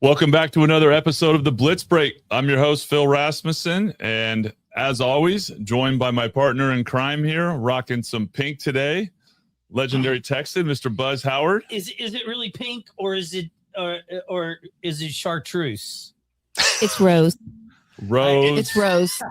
Welcome back to another episode of the Blitz Break. I'm your host, Phil Rasmussen, and as always, joined by my partner in crime here, rocking some pink today, legendary Texan, Mr. Buzz Howard. Is it really pink, or is it chartreuse? It's rose. Rose. It's rose.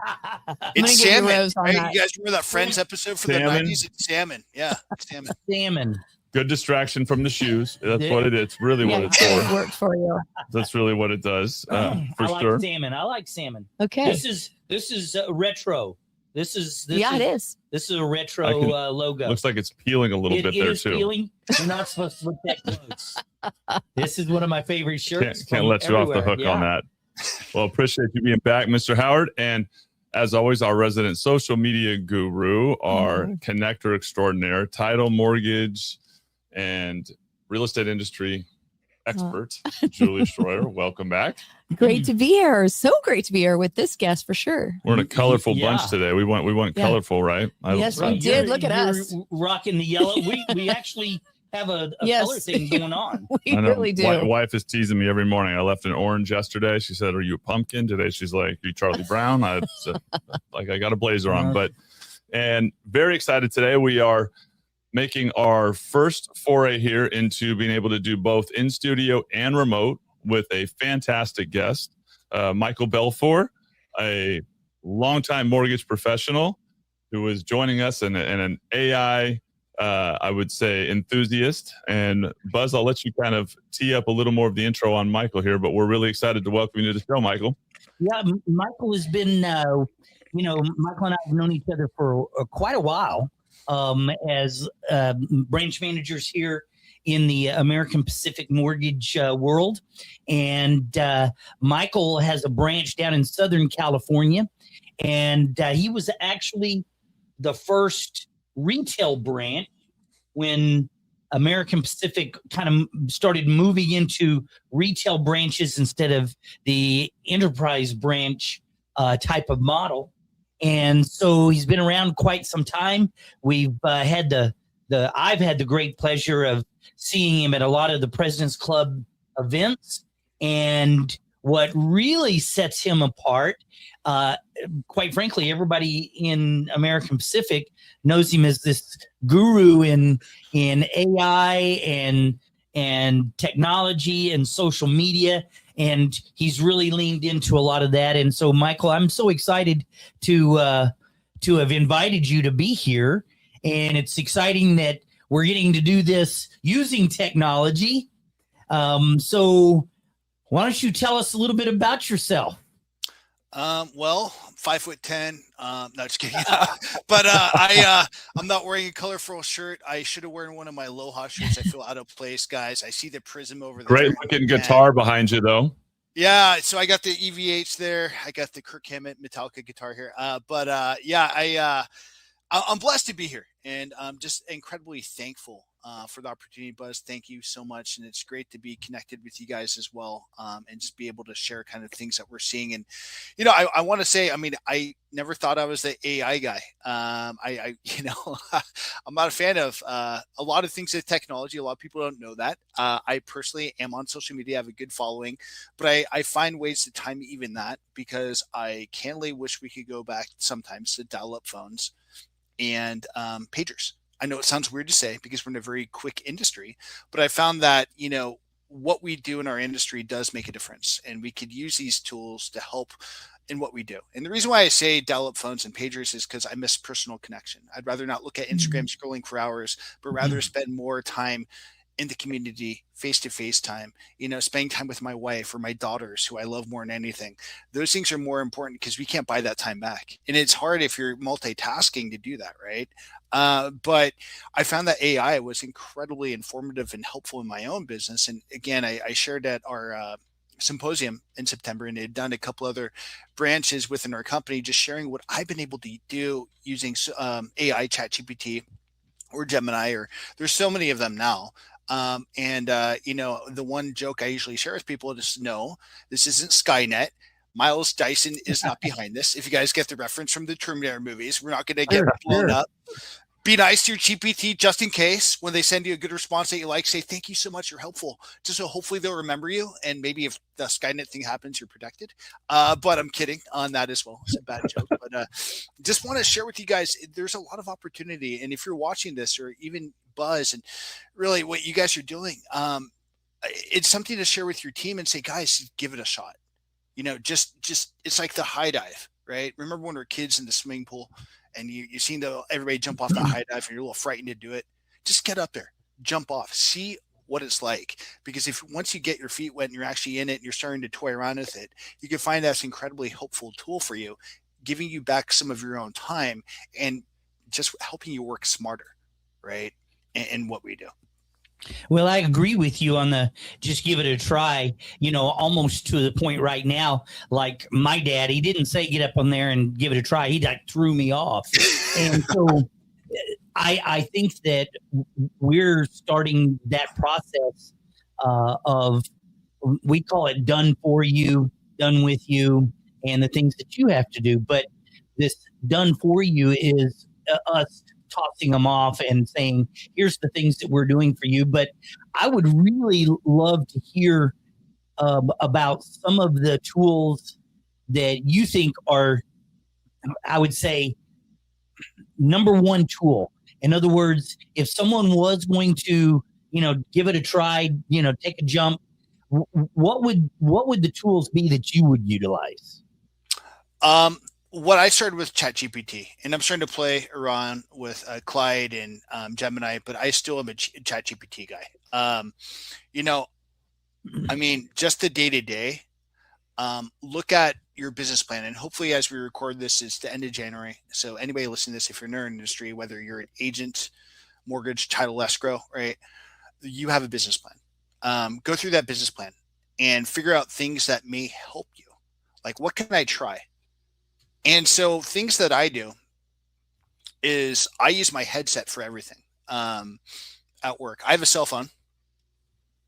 It's salmon. Rose on Right? that. You guys remember that Friends episode from Salmon. the 90s? It's salmon. Yeah, salmon. Salmon. Good distraction from the shoes. That's Yeah. what it is. It's really what it's it for. worked for you. That's really what it does, for I like sure. salmon. I like salmon. Okay. This is retro. This is it is. This is a retro I can- logo. Looks like it's peeling a little bit It there, is too. peeling. You're not supposed to look that close. This is one of my favorite shirts. Can't from let you off the everywhere. hook on that. Well, appreciate you being back, Mr. Howard. And as always, our resident social media guru, our connector extraordinaire, title, mortgage, and real estate industry expert, Julie Shroyer. Welcome back. Great to be here. So great to be here with this guest for sure. We're in a colorful Yeah. bunch today. We went Yeah. colorful, right? Yes, we Right, did. you're- Look at you're us. rocking the yellow. We actually have a Yes. color thing going on. We I know. really do. My wife is teasing me every morning. I left an orange yesterday. She said, "Are you a pumpkin?" Today she's like, "Are you Charlie Brown?" I said, like, I got a blazer on. And very excited today. We are making our first foray here into being able to do both in studio and remote with a fantastic guest, Michael Belfor, a longtime mortgage professional who is joining us and an AI, I would say, enthusiast. And Buzz, I'll let you kind of tee up a little more of the intro on Michael here, but we're really excited to welcome you to the show, Michael. Yeah, Michael has been, Michael and I have known each other for quite a while as branch managers here in the American Pacific mortgage world. And Michael has a branch down in Southern California. And he was actually the first retail branch when American Pacific kind of started moving into retail branches instead of the enterprise branch type of model. And so he's been around quite some time. We've had I've had the great pleasure of seeing him at a lot of the President's Club events. And what really sets him apart, quite frankly, everybody in American Pacific knows him as this guru in AI and technology and social media. And he's really leaned into a lot of that. And so, Michael, I'm so excited to have invited you to be here. And it's exciting that we're getting to do this using technology. So why don't you tell us a little bit about yourself? Well, 5'10". No, just kidding. But I'm not wearing a colorful shirt. I should have worn one of my Aloha shirts. I feel out of place, guys. I see the prism over there. Great looking guitar behind you, though. Yeah, so I got the EVH there. I got the Kirk Hammett Metallica guitar here. I'm blessed to be here, and I'm just incredibly thankful for the opportunity, Buzz. Thank you so much, and it's great to be connected with you guys as well, and just be able to share kind of things that we're seeing. And I want to say, I never thought I was the AI guy. I'm not a fan of a lot of things with technology. A lot of people don't know that. I personally am on social media. I have a good following, but I find ways to time even that, because I candidly wish we could go back sometimes to dial-up phones and pagers. I know it sounds weird to say because we're in a very quick industry, but I found that, what we do in our industry does make a difference, and we could use these tools to help in what we do. And the reason why I say dial-up phones and pagers is because I miss personal connection. I'd rather not look at Instagram scrolling for hours, but rather spend more time in the community, face-to-face time, spending time with my wife or my daughters, who I love more than anything. Those things are more important because we can't buy that time back. And it's hard if you're multitasking to do that, right? But I found that AI was incredibly informative and helpful in my own business. And again, I shared at our symposium in September, and had done a couple other branches within our company, just sharing what I've been able to do using AI, ChatGPT, or Gemini, or there's so many of them now. The one joke I usually share with people is, no, this isn't Skynet. Miles Dyson is not behind this. If you guys get the reference from the Terminator movies, we're not going to get blown up. Be nice to your GPT just in case when they send you a good response that you like, say, thank you so much. You're helpful. Just so hopefully they'll remember you. And maybe if the Skynet thing happens, you're protected. But I'm kidding on that as well. It's a bad joke. But just want to share with you guys, there's a lot of opportunity. And if you're watching this or even Buzz and really what you guys are doing, it's something to share with your team and say, guys, give it a shot. Just it's like the high dive, right? Remember when we were kids in the swimming pool and you seen everybody jump off the high dive and you're a little frightened to do it? Just get up there, jump off, see what it's like. Because once you get your feet wet and you're actually in it and you're starting to toy around with it, you can find that's an incredibly helpful tool for you, giving you back some of your own time and just helping you work smarter, right? In what we do. Well, I agree with you on the just give it a try, almost to the point right now. Like my dad, he didn't say get up on there and give it a try. He threw me off. And so I think that we're starting that process of, we call it done for you, done with you, and the things that you have to do. But this done for you is us tossing them off and saying, here's the things that we're doing for you. But I would really love to hear about some of the tools that you think are, I would say, number one tool. In other words, if someone was going to, give it a try, take a jump, what would the tools be that you would utilize? What I started with ChatGPT, and I'm starting to play around with Clyde and Gemini, but I still am a ChatGPT guy. Just the day to day. Look at your business plan, and hopefully, as we record this, it's the end of January. So anybody listening to this, if you're in our industry, whether you're an agent, mortgage, title, escrow, right, you have a business plan. Go through that business plan and figure out things that may help you. Like, what can I try? And so things that I do is I use my headset for everything at work. I have a cell phone.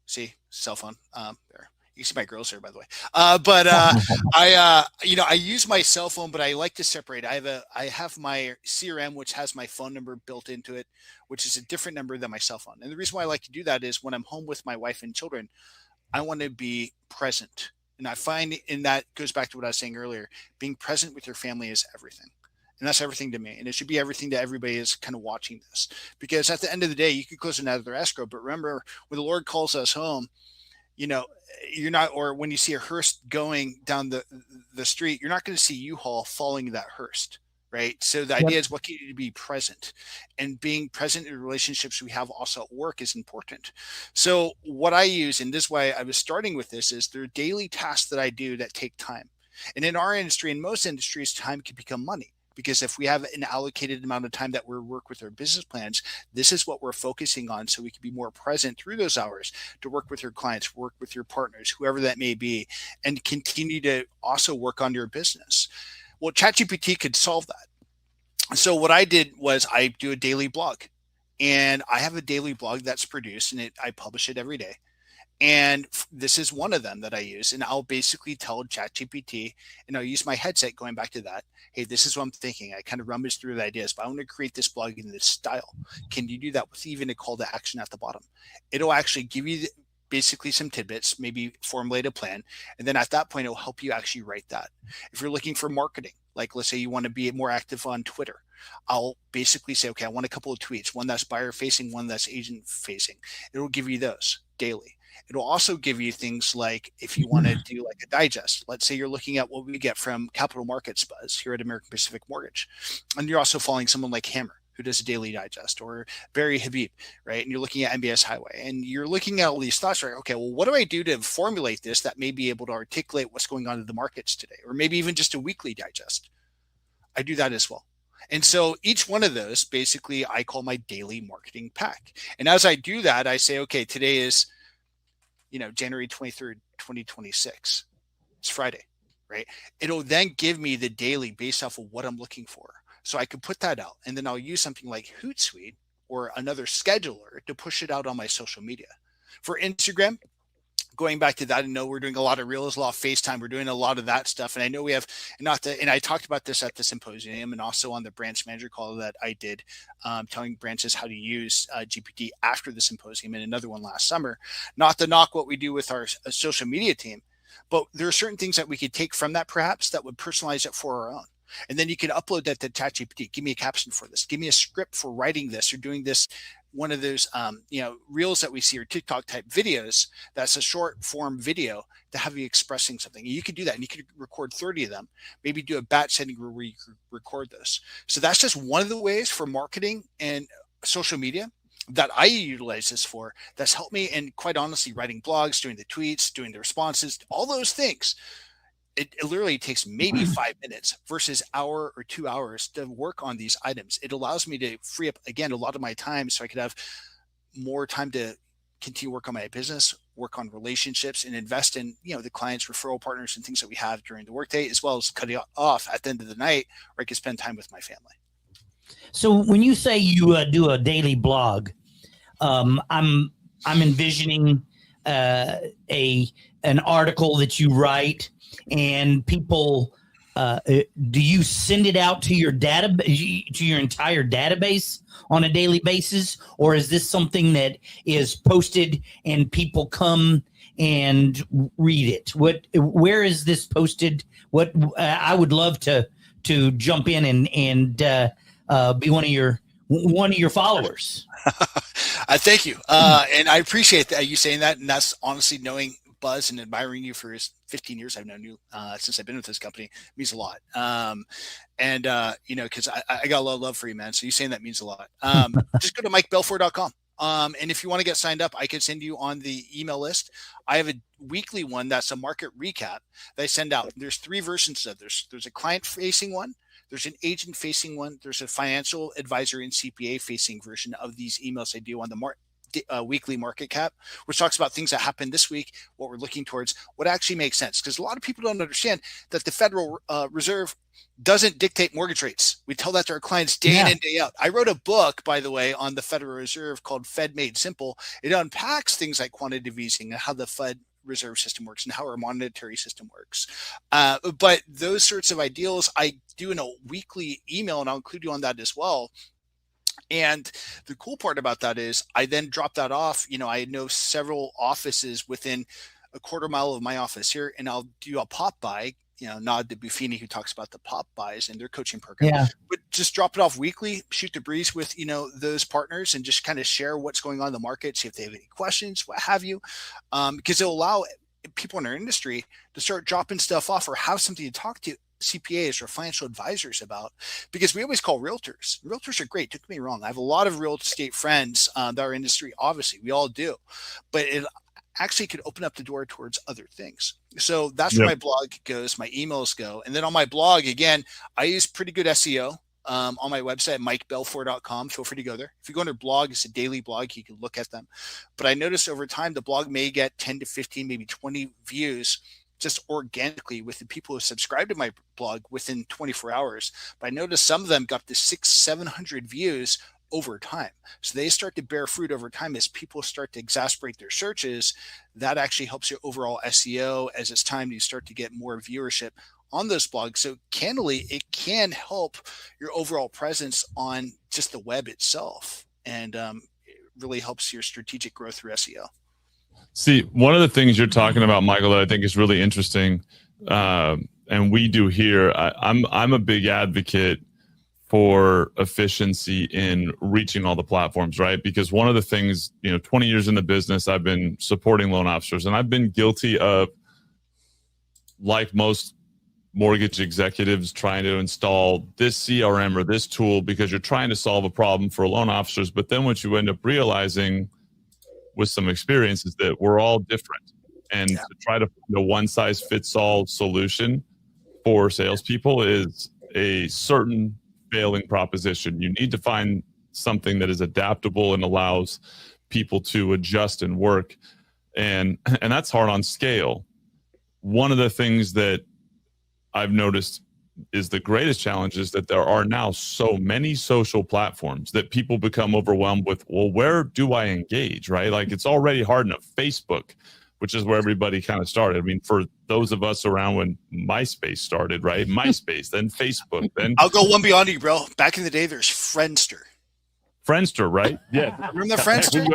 See, cell phone. There. You can see my girls here, by the way. I use my cell phone, but I like to separate. I have my CRM, which has my phone number built into it, which is a different number than my cell phone. And the reason why I like to do that is when I'm home with my wife and children, I want to be present. And I find, and that goes back to what I was saying earlier, being present with your family is everything. And that's everything to me. And it should be everything to everybody is kind of watching this. Because at the end of the day, you could close another escrow. But remember, when the Lord calls us home, you're not, or when you see a hearse going down the street, you're not going to see U-Haul following that hearse. Right. So the idea is what can you do to be present, and being present in relationships we have also at work is important. So what I use, and this is why I was starting with this, is there are daily tasks that I do that take time. And in our industry, in most industries, time can become money, because if we have an allocated amount of time that we work with our business plans, this is what we're focusing on. So we can be more present through those hours to work with your clients, work with your partners, whoever that may be, and continue to also work on your business. Well, ChatGPT could solve that. So what I did was I do a daily blog, and I have a daily blog that's produced, and I publish it every day. And this is one of them that I use. And I'll basically tell ChatGPT, and I'll use my headset going back to that. Hey, this is what I'm thinking. I kind of rummage through the ideas, but I want to create this blog in this style. Can you do that with even a call to action at the bottom? It'll actually give you basically some tidbits, maybe formulate a plan. And then at that point, it'll help you actually write that. If you're looking for marketing, like let's say you want to be more active on Twitter, I'll basically say, okay, I want a couple of tweets, one that's buyer facing, one that's agent facing. It'll give you those daily. It'll also give you things like if you want to do like a digest. Let's say you're looking at what we get from Capital Markets Buzz here at American Pacific Mortgage. And you're also following someone like Hammer, who does a daily digest, or Barry Habib, right? And you're looking at MBS Highway, and you're looking at all these thoughts, right? Okay, well, what do I do to formulate this that may be able to articulate what's going on in the markets today, or maybe even just a weekly digest? I do that as well. And so each one of those, basically, I call my daily marketing pack. And as I do that, I say, okay, today is, January 23rd, 2026. It's Friday, right? It'll then give me the daily based off of what I'm looking for. So I could put that out, and then I'll use something like Hootsuite or another scheduler to push it out on my social media. For Instagram, going back to that, I know we're doing a lot of Reels, a lot of FaceTime. We're doing a lot of that stuff. And I know we have and I talked about this at the symposium and also on the branch manager call that I did, telling branches how to use GPT after the symposium, and another one last summer. Not to knock what we do with our social media team, but there are certain things that we could take from that perhaps that would personalize it for our own. And then you can upload that to ChatGPT. Give me a caption for this. Give me a script for writing this or doing this. One of those, Reels that we see or TikTok type videos. That's a short form video to have you expressing something. You could do that, and you could record 30 of them. Maybe do a batch setting where you could record those. So that's just one of the ways for marketing and social media that I utilize this for. That's helped me. And quite honestly, writing blogs, doing the tweets, doing the responses, all those things. It literally takes maybe 5 minutes versus hour or 2 hours to work on these items. It allows me to free up, again, a lot of my time so I could have more time to continue work on my business, work on relationships, and invest in, the clients, referral partners, and things that we have during the workday, as well as cut it off at the end of the night where I can spend time with my family. So when you say you do a daily blog, I'm envisioning an article that you write, and people, do you send it out to your to your entire database on a daily basis, or is this something that is posted and people come and read it? Where is this posted? I would love to jump in and be one of your followers. Thank you. And I appreciate that you saying that. And that's honestly knowing Buzz and admiring you for his 15 years. I've known you since I've been with this company. It means a lot. Because I got a lot of love for you, man. So you saying that means a lot. Just go to MikeBelfor.com. And if you want to get signed up, I can send you on the email list. I have a weekly one that's a market recap that I send out. There's 3 versions of this. There's a client-facing one. There's an agent-facing one. There's a financial advisor and CPA-facing version of these emails I do on the weekly market cap, which talks about things that happened this week, what we're looking towards, what actually makes sense. Because a lot of people don't understand that the Federal Reserve doesn't dictate mortgage rates. We tell that to our clients day in and day out. I wrote a book, by the way, on the Federal Reserve called Fed Made Simple. It unpacks things like quantitative easing and how the Fed Reserve system works and how our monetary system works. But those sorts of ideals I do in a weekly email, and I'll include you on that as well. And the cool part about that is I then drop that off. I know several offices within a quarter mile of my office here, and I'll do a pop by, nod to Buffini, who talks about the pop buys and their coaching program. Yeah. But just drop it off weekly, shoot the breeze with, those partners, and just kind of share what's going on in the market, see if they have any questions, what have you. Because it'll allow people in our industry to start dropping stuff off or have something to talk to CPAs or financial advisors about, because we always call realtors. Realtors are great. Don't get me wrong. I have a lot of real estate friends that are industry. Obviously, we all do, but it actually could open up the door towards other things. So that's where my blog goes, my emails go. And then on my blog, again, I use pretty good SEO on my website, MikeBelfor.com. Feel free to go there. If you go under blog, it's a daily blog. You can look at them. But I noticed over time, the blog may get 10 to 15, maybe 20 views just organically with the people who subscribe to my blog within 24 hours. But I noticed some of them got to 600-700 views over time. So they start to bear fruit over time as people start to exasperate their searches. That actually helps your overall SEO as it's time you start to get more viewership on those blogs. So candidly, it can help your overall presence on just the web itself. And it really helps your strategic growth through SEO. See, one of the things you're talking about, Michael, that I think is really interesting, and we do here, I'm a big advocate for efficiency in reaching all the platforms, right? Because one of the things, 20 years in the business, I've been supporting loan officers, and I've been guilty of, like most mortgage executives, trying to install this CRM or this tool because you're trying to solve a problem for loan officers. But then what you end up realizing with some experience is that we're all different, and to try to find a one-size-fits-all solution for salespeople is a certain failing proposition. You need to find something that is adaptable and allows people to adjust and work, and that's hard on scale. One of the things that I've noticed is the greatest challenge is that there are now so many social platforms that people become overwhelmed with, well, where do I engage, right? Like, it's already hard enough. Facebook, which is where everybody kind of started. I mean, for those of us around when MySpace started, right? MySpace, then Facebook, then I'll go one beyond you, bro. Back in the day, there's Friendster. Friendster, right? Yeah. Remember the Friendster?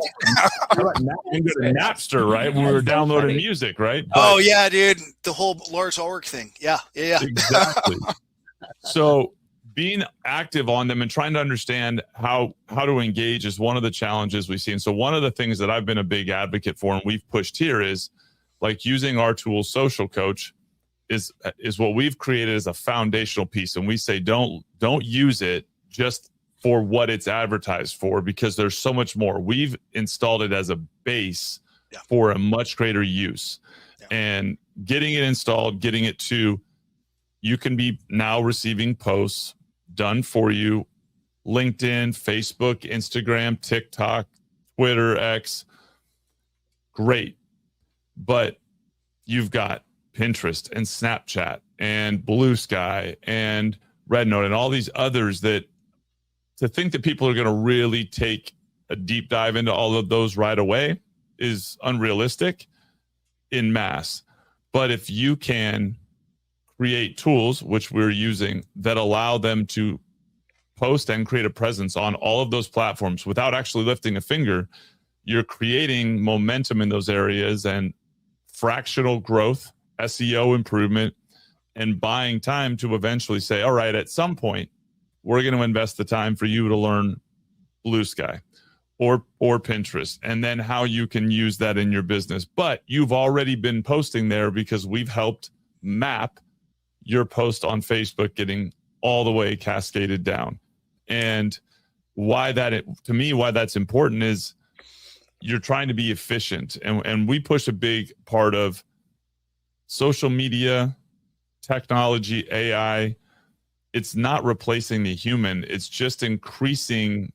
We go to Napster, right? When we were downloading music, right? Oh yeah, dude. The whole Lars Ulrich thing. Yeah. Exactly. So being active on them and trying to understand how to engage is one of the challenges we see. And so one of the things that I've been a big advocate for and we've pushed here is like using our tool, Social Coach, is what we've created as a foundational piece. And we say don't use it just for what it's advertised for, because there's so much more. We've installed it as a base for a much greater use. And getting it installed, getting it to, you can be now receiving posts done for you, LinkedIn, Facebook, Instagram, TikTok, Twitter, X. Great. But you've got Pinterest and Snapchat and Blue Sky and Rednote and all these others that to think that people are going to really take a deep dive into all of those right away is unrealistic in mass. But if you can create tools, which we're using, that allow them to post and create a presence on all of those platforms without actually lifting a finger, you're creating momentum in those areas and fractional growth, SEO improvement, and buying time to eventually say, all right, at some point, we're going to invest the time for you to learn Blue Sky or Pinterest, and then how you can use that in your business. But you've already been posting there because we've helped map your post on Facebook getting all the way cascaded down. And why that's important is you're trying to be efficient. And we push a big part of social media, technology, AI. It's not replacing the human. It's just increasing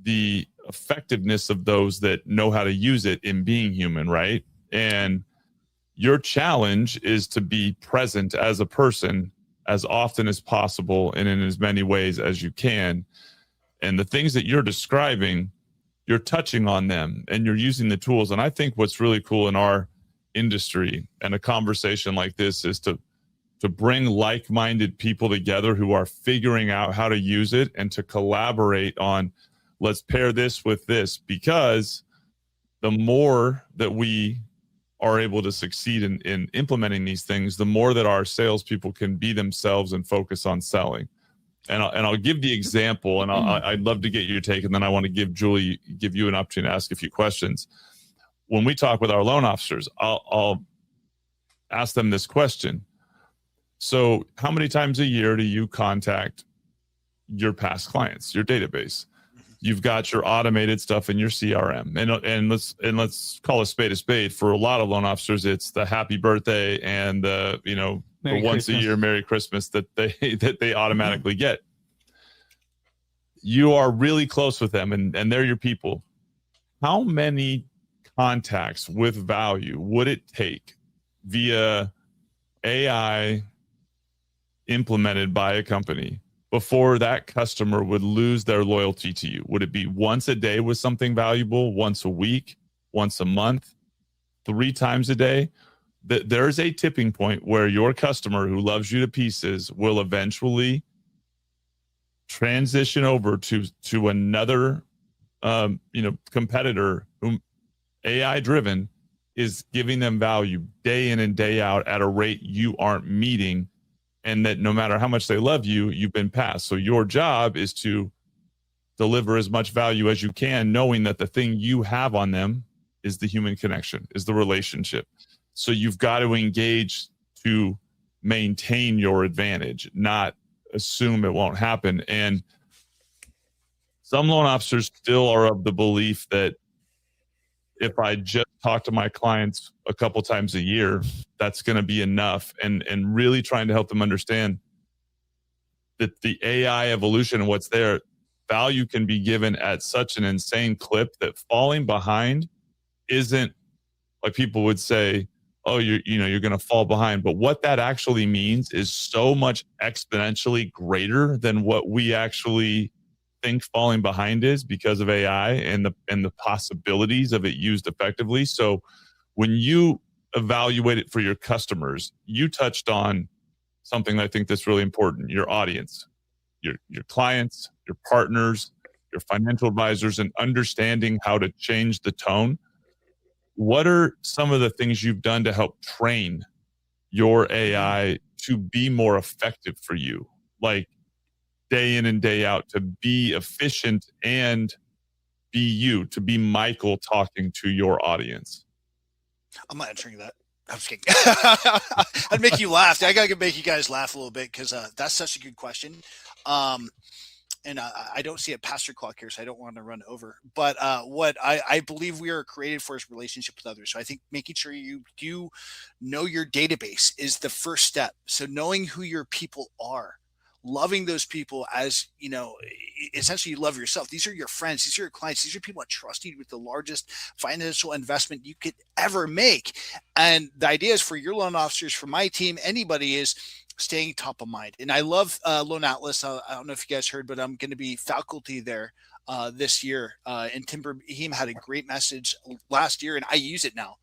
the effectiveness of those that know how to use it in being human, right? And your challenge is to be present as a person as often as possible and in as many ways as you can. And the things that you're describing, you're touching on them and you're using the tools. And I think what's really cool in our industry and a conversation like this is to bring like-minded people together who are figuring out how to use it and to collaborate on, let's pair this with this, because the more that we are able to succeed in implementing these things, the more that our salespeople can be themselves and focus on selling. And I'll give the example, and I'd love to get your take, and then I want to give you an opportunity to ask a few questions. When we talk with our loan officers, I'll ask them this question. So how many times a year do you contact your past clients, your database? You've got your automated stuff in your CRM, and let's call a spade. For a lot of loan officers, it's the happy birthday and the once a year Merry Christmas that they automatically get. You are really close with them, and they're your people. How many contacts with value would it take via AI implemented by a company before that customer would lose their loyalty to you? Would it be once a day with something valuable, once a week, once a month, 3 times a day? There's a tipping point where your customer who loves you to pieces will eventually transition over to another competitor whom AI driven is giving them value day in and day out at a rate you aren't meeting. And that no matter how much they love you, you've been passed. So your job is to deliver as much value as you can, knowing that the thing you have on them is the human connection, is the relationship. So you've got to engage to maintain your advantage, not assume it won't happen. And some loan officers still are of the belief that if I just talk to my clients a couple times a year, that's going to be enough. And really trying to help them understand that the AI evolution and what's there, value can be given at such an insane clip that falling behind isn't like people would say, oh, you're going to fall behind. But what that actually means is so much exponentially greater than what we actually think falling behind is because of AI and the possibilities of it used effectively. So when you evaluate it for your customers, you touched on something I think that's really important: your audience, your clients, your partners, your financial advisors, and understanding how to change the tone. What are some of the things you've done to help train your AI to be more effective for you, like day in and day out, to be efficient and be you, to be Michael talking to your audience? I'm not answering that. I'm just kidding. I'd make you laugh. I gotta make you guys laugh a little bit because that's such a good question. And I don't see a pastor clock here, so I don't want to run over. But what I believe we are created for is relationship with others. So I think making sure you do know your database is the first step. So knowing who your people are, loving those people as, essentially you love yourself. These are your friends. These are your clients. These are people that trust you with the largest financial investment you could ever make. And the idea is for your loan officers, for my team, anybody, is staying top of mind. And I love Loan Atlas. I don't know if you guys heard, but I'm going to be faculty there this year. And Tim Brahim had a great message last year, and I use it now.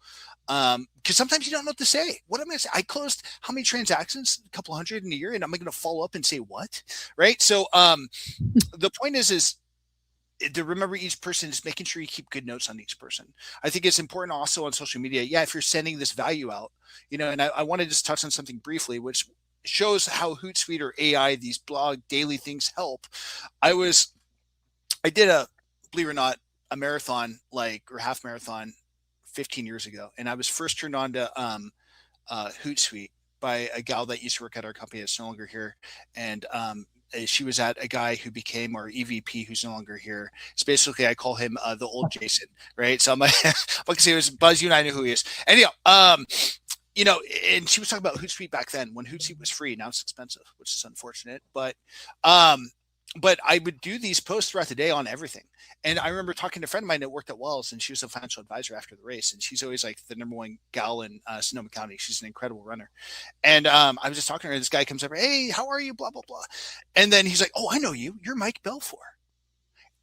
Because sometimes you don't know what to say. What am I going to say? I closed how many transactions? A couple hundred in a year, and I'm going to follow up and say what? Right. So the point is to remember each person is making sure you keep good notes on each person. I think it's important also on social media. Yeah, if you're sending this value out, and I want to just touch on something briefly, which shows how Hootsuite or AI, these blog daily things help. I did believe it or not, a marathon, or half marathon 15 years ago. And I was first turned on to Hootsuite by a gal that used to work at our company that's no longer here. And she was at a guy who became our EVP, who's no longer here. It's basically, I call him the old Jason, right? So I'm like, say it was Buzz, you and I know who he is. Anyhow, and she was talking about Hootsuite back then when Hootsuite was free. Now it's expensive, which is unfortunate. But I would do these posts throughout the day on everything. And I remember talking to a friend of mine that worked at Wells, and she was a financial advisor after the race. And she's always like the number one gal in Sonoma County. She's an incredible runner. And I was just talking to her. This guy comes over, hey, how are you? Blah, blah, blah. And then he's like, oh, I know you. You're Mike Belfor.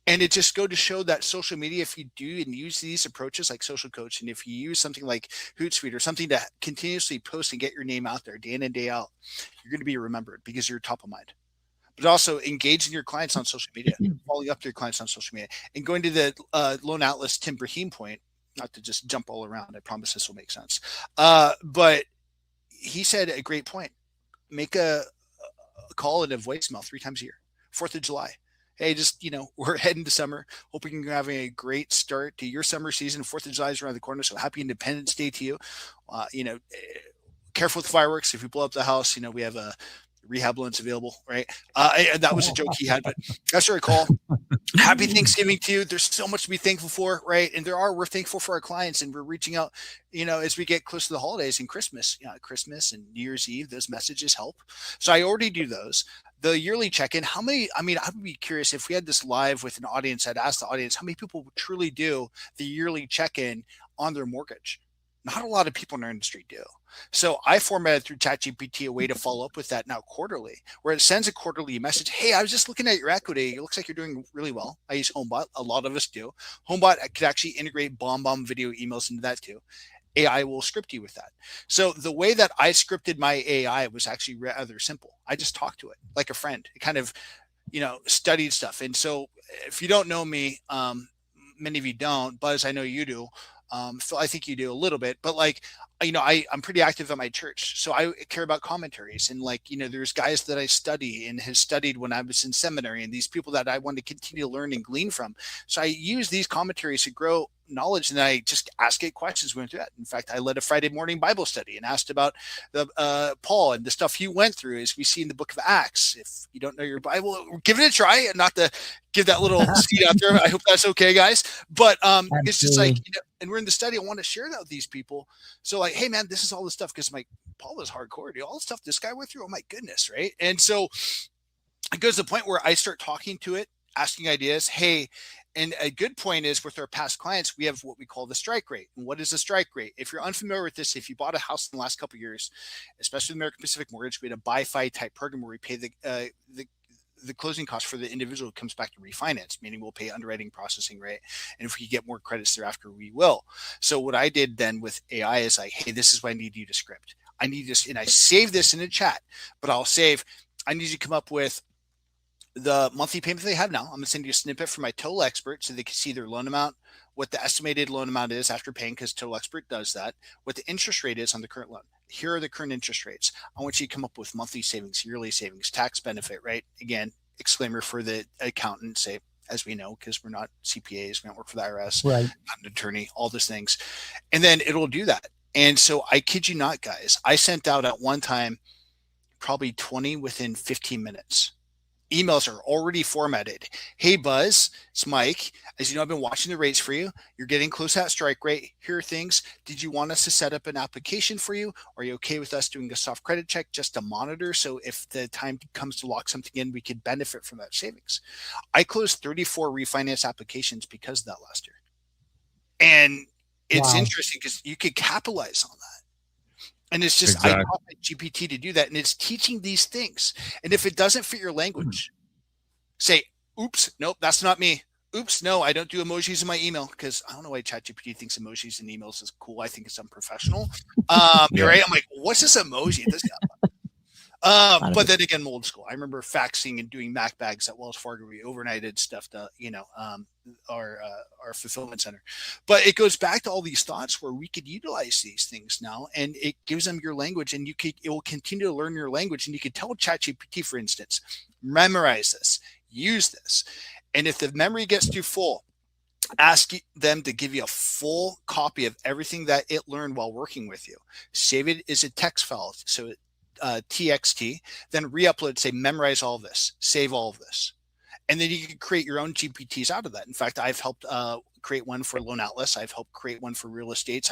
And it just go to show that social media, if you do and use these approaches like social coach, and if you use something like Hootsuite or something to continuously post and get your name out there day in and day out, you're going to be remembered because you're top of mind. But also engaging your clients on social media, following up to your clients on social media, and going to the Loan Atlas Tim Brahim point, not to just jump all around. I promise this will make sense. But he said a great point. Make a call and a voicemail 3 times a year. 4th of July. Hey, just, we're heading to summer. Hoping you're having a great start to your summer season. 4th of July is around the corner. So happy Independence Day to you. Careful with fireworks. If you blow up the house, we have a rehab loans available, right? And that was a joke he had, but that's your call. Happy Thanksgiving to you. There's so much to be thankful for, right? And we're thankful for our clients, and we're reaching out, as we get close to the holidays and Christmas, Christmas and New Year's Eve, those messages help. So I already do those. The yearly check-in, I would be curious if we had this live with an audience. I'd ask the audience how many people would truly do the yearly check-in on their mortgage. Not a lot of people in our industry do. So I formatted through ChatGPT a way to follow up with that now quarterly, where it sends a quarterly message. Hey, I was just looking at your equity. It looks like you're doing really well. I use HomeBot. A lot of us do. HomeBot could actually integrate bomb video emails into that too. AI will script you with that. So the way that I scripted my AI was actually rather simple. I just talked to it like a friend. It kind of, studied stuff. And so if you don't know me, many of you don't. Buzz, I know you do. Phil, I think you do a little bit, but I'm pretty active at my church. So I care about commentaries, and there's guys that I study and has studied when I was in seminary, and these people that I want to continue to learn and glean from. So I use these commentaries to grow knowledge, and I just ask it questions. We went through that. In fact, I led a Friday morning Bible study and asked about the Paul and the stuff he went through, as we see in the book of Acts. If you don't know your Bible, give it a try, and not to give that little seed out there. I hope that's okay, guys. But it's just and we're in the study. I want to share that with these people. So hey man, this is all the stuff, because Paul was hardcore. All the stuff this guy went through. Oh my goodness, right? And so it goes to the point where I start talking to it, asking ideas. Hey. And a good point is, with our past clients, we have what we call the strike rate. And what is the strike rate? If you're unfamiliar with this, if you bought a house in the last couple of years, especially with American Pacific Mortgage, we had a buy-fi type program where we pay the the closing cost for the individual comes back to refinance, meaning we'll pay underwriting, processing, right? And if we get more credits thereafter, we will. So what I did then with AI is like, hey, this is what I need you to script. I need this, and I save this in a chat, but I'll save, I need you to come up with the monthly payment they have now. I'm going to send you a snippet from my Total Expert so they can see their loan amount, what the estimated loan amount is after paying, because Total Expert does that, what the interest rate is on the current loan. Here are the current interest rates. I want you to come up with monthly savings, yearly savings, tax benefit, right? Again, disclaimer for the accountant, say, as we know, because we're not CPAs, we don't work for the IRS, right? Not an attorney, all those things. And then it'll do that. And so I kid you not, guys, I sent out at one time probably 20 within 15 minutes. Emails are already formatted. Hey, Buzz, it's Mike. As you know, I've been watching the rates for you. You're getting close to that strike rate. Here are things. Did you want us to set up an application for you? Are you okay with us doing a soft credit check just to monitor? So if the time comes to lock something in, we could benefit from that savings. I closed 34 refinance applications because of that last year. And it's interesting because you could capitalize on that. And it's just, I taught my GPT to do that. And it's teaching these things. And if it doesn't fit your language, say, oops, nope, that's not me. Oops, no, I don't do emojis in my email, because I don't know why ChatGPT thinks emojis in emails is cool. I think it's unprofessional. You're right. I'm like, what's this emoji? But then again, I'm old school. I remember faxing and doing Mac bags at Wells Fargo. We overnighted stuff to, our fulfillment center. But it goes back to all these thoughts where we could utilize these things now, and it gives them your language, and it will continue to learn your language. And you could tell ChatGPT, for instance, memorize this, use this. And if the memory gets too full, ask them to give you a full copy of everything that it learned while working with you. Save it as a text file. So TXT, then re-upload, say, memorize all of this, save all of this. And then you can create your own GPTs out of that. In fact, I've helped create one for loan outlets. I've helped create one for real estate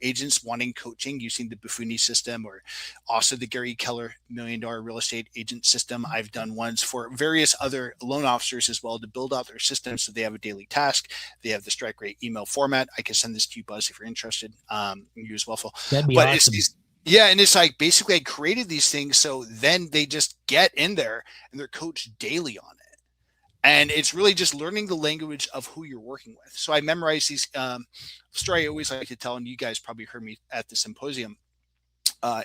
agents wanting coaching using the Buffoni system, or also the Gary Keller $1 Million Real Estate Agent System. I've done ones for various other loan officers as well to build out their system so they have a daily task. They have the strike rate email format. I can send this to you, Buzz, if you're interested. You as well, Phil. That'd be awesome. Yeah, and it's like basically I created these things so then they just get in there and they're coached daily on it. And it's really just learning the language of who you're working with. So I memorize these story I always like to tell, and you guys probably heard me at the symposium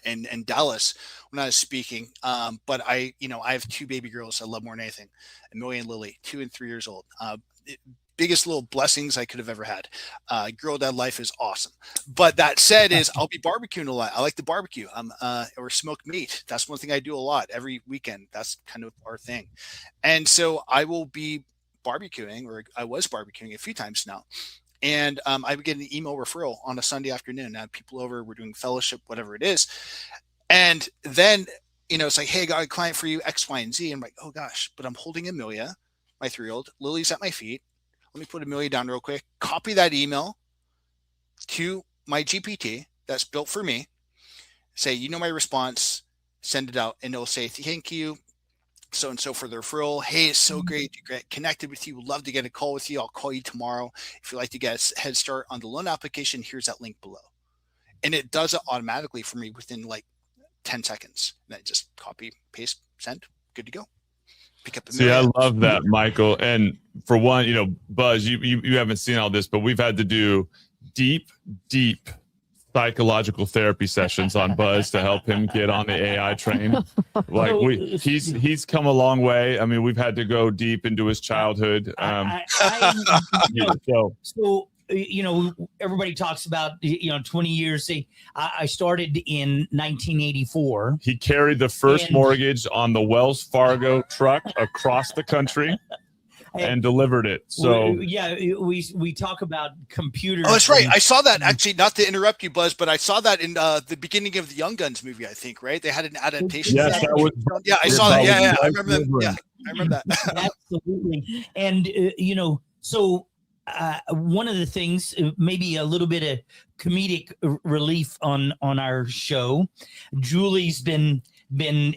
in Dallas when I was speaking. But I have two baby girls I love more than anything, Amelia and Lily, 2 and 3 years old. Biggest little blessings I could have ever had. Girl dad life is awesome. But that said, is I'll be barbecuing a lot. I like to barbecue. Or smoked meat. That's one thing I do a lot every weekend. That's kind of our thing. And so I will be barbecuing, or I was barbecuing a few times now. And I would get an email referral on a Sunday afternoon. I have people over, we're doing fellowship, whatever it is. And then, it's like, hey, I got a client for you, X, Y, and Z. I'm like, oh gosh, but I'm holding Amelia, my 3-year-old. Lily's at my feet. Let me put Amelia down real quick, copy that email to my GPT that's built for me, say, my response, send it out, and it'll say, thank you, so-and-so for the referral. Hey, it's so great to get connected with you. Would love to get a call with you. I'll call you tomorrow. If you'd like to get a head start on the loan application, here's that link below. And it does it automatically for me within like 10 seconds. And I just copy, paste, send, good to go. See, I love that, Michael. And for one, Buzz, you haven't seen all this, but we've had to do deep psychological therapy sessions on Buzz to help him get on the AI train. Like he's come a long way. I mean, we've had to go deep into his childhood. Everybody talks about 20 years. I started in 1984. He carried the first mortgage on the Fargo truck across the country and delivered it. So we talk about computers. Oh, that's right. I saw that, actually, not to interrupt you, Buzz, but I saw that in the beginning of the Young Guns movie, I think, right? They had an adaptation. Yes, that was. Yeah, I saw that. Yeah, I remember that. Yeah, I remember that. Absolutely. And so one of the things, maybe a little bit of comedic relief on our show, Julie's been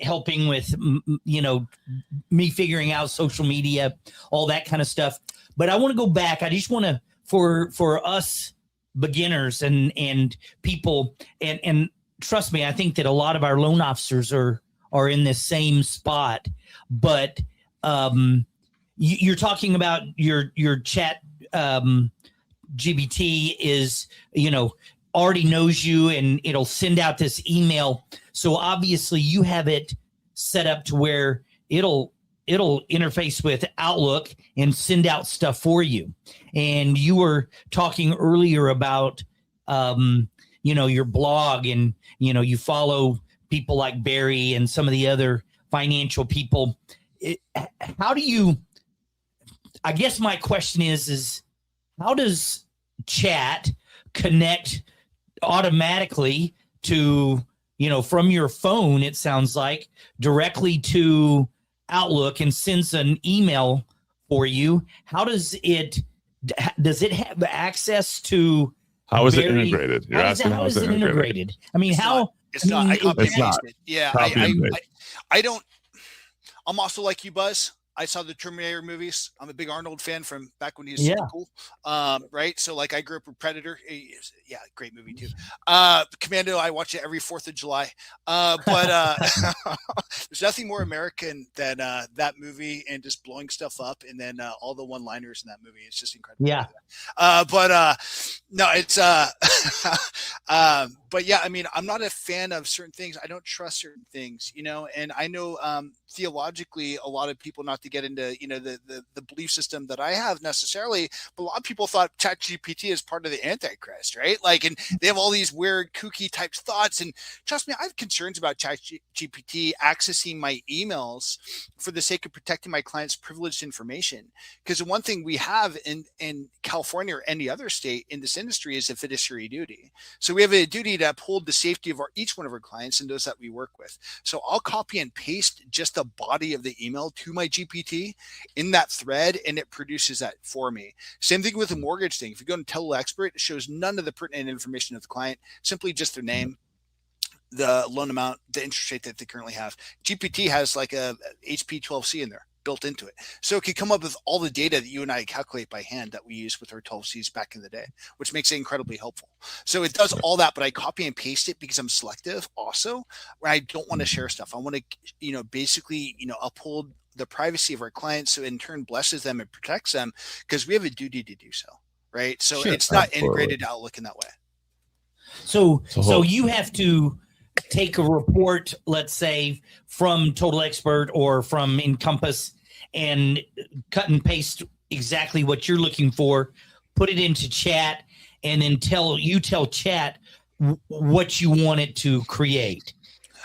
helping with me figuring out social media, all that kind of stuff. But I want to go back. I just want to for us beginners and people, and trust me, I think that a lot of our loan officers are in this same spot. But you're talking about your chat GBT is, already knows you and it'll send out this email. So obviously you have it set up to where it'll interface with Outlook and send out stuff for you. And you were talking earlier about, your blog and, you follow people like Barry and some of the other financial people. I guess my question is how does chat connect automatically to, from your phone, it sounds like, directly to Outlook and sends an email for you? How does it have access to? How is it integrated? You're asking how is it integrated? I mean, it's not. I copy and paste it. Yeah, I don't. I'm also like you, Buzz. I saw the Terminator movies. I'm a big Arnold fan from back when he was super cool. Right. So like I grew up with Predator. Yeah. Great movie too. Commando. I watch it every 4th of July. But there's nothing more American than that movie and just blowing stuff up. And then all the one-liners in that movie. It's just incredible. Yeah. No, it's but yeah, I mean, I'm not a fan of certain things. I don't trust certain things, and I know theologically a lot of people, not to get into, the belief system that I have necessarily, but a lot of people thought ChatGPT is part of the Antichrist, right? Like, and they have all these weird kooky type thoughts. And trust me, I have concerns about ChatGPT accessing my emails for the sake of protecting my clients' privileged information. Because the one thing we have in California or any other state in this industry is a fiduciary duty. So we have a duty to uphold the safety of each one of our clients and those that we work with. So I'll copy and paste just the body of the email to my GPT in that thread, and it produces that for me. Same thing with the mortgage thing. If you go to Tell Expert, it shows none of the pertinent information of the client, simply just their name, the loan amount, the interest rate that they currently have. GPT has like a HP 12C in there built into it. So it can come up with all the data that you and I calculate by hand that we used with our 12Cs back in the day, which makes it incredibly helpful. So it does all that, but I copy and paste it because I'm selective also, where I don't want to share stuff. I want to, basically, uphold the privacy of our clients. So in turn blesses them and protects them because we have a duty to do so. Right. So it's not integrated Outlook in that way. So you have to take a report, let's say from Total Expert or from Encompass, and cut and paste exactly what you're looking for, put it into chat, and then tell chat what you want it to create.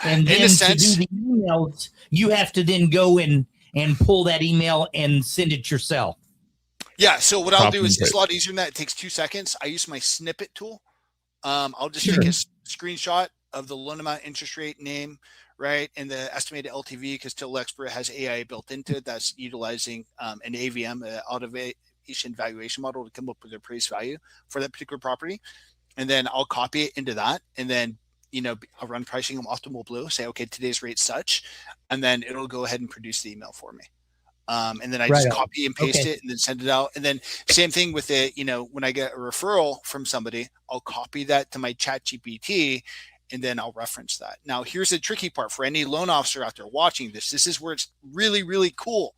And then to do the emails, you have to then go in and pull that email and send it yourself. Yeah. So what I'll do is it's a lot easier than that. It takes 2 seconds. I use my snippet tool. I'll just take a screenshot of the loan amount, interest rate, name, right, and the estimated LTV, because Total Expert has AI built into it that's utilizing an AVM, automation valuation model, to come up with the appraised value for that particular property. And then I'll copy it into that, and then I'll run pricing on Optimal Blue, say, okay, today's rate such, and then it'll go ahead and produce the email for me. And then I just copy and paste it and then send it out. And then same thing with it, when I get a referral from somebody, I'll copy that to my chat GPT, and then I'll reference that. Now, here's the tricky part for any loan officer out there watching this. This is where it's really, really cool.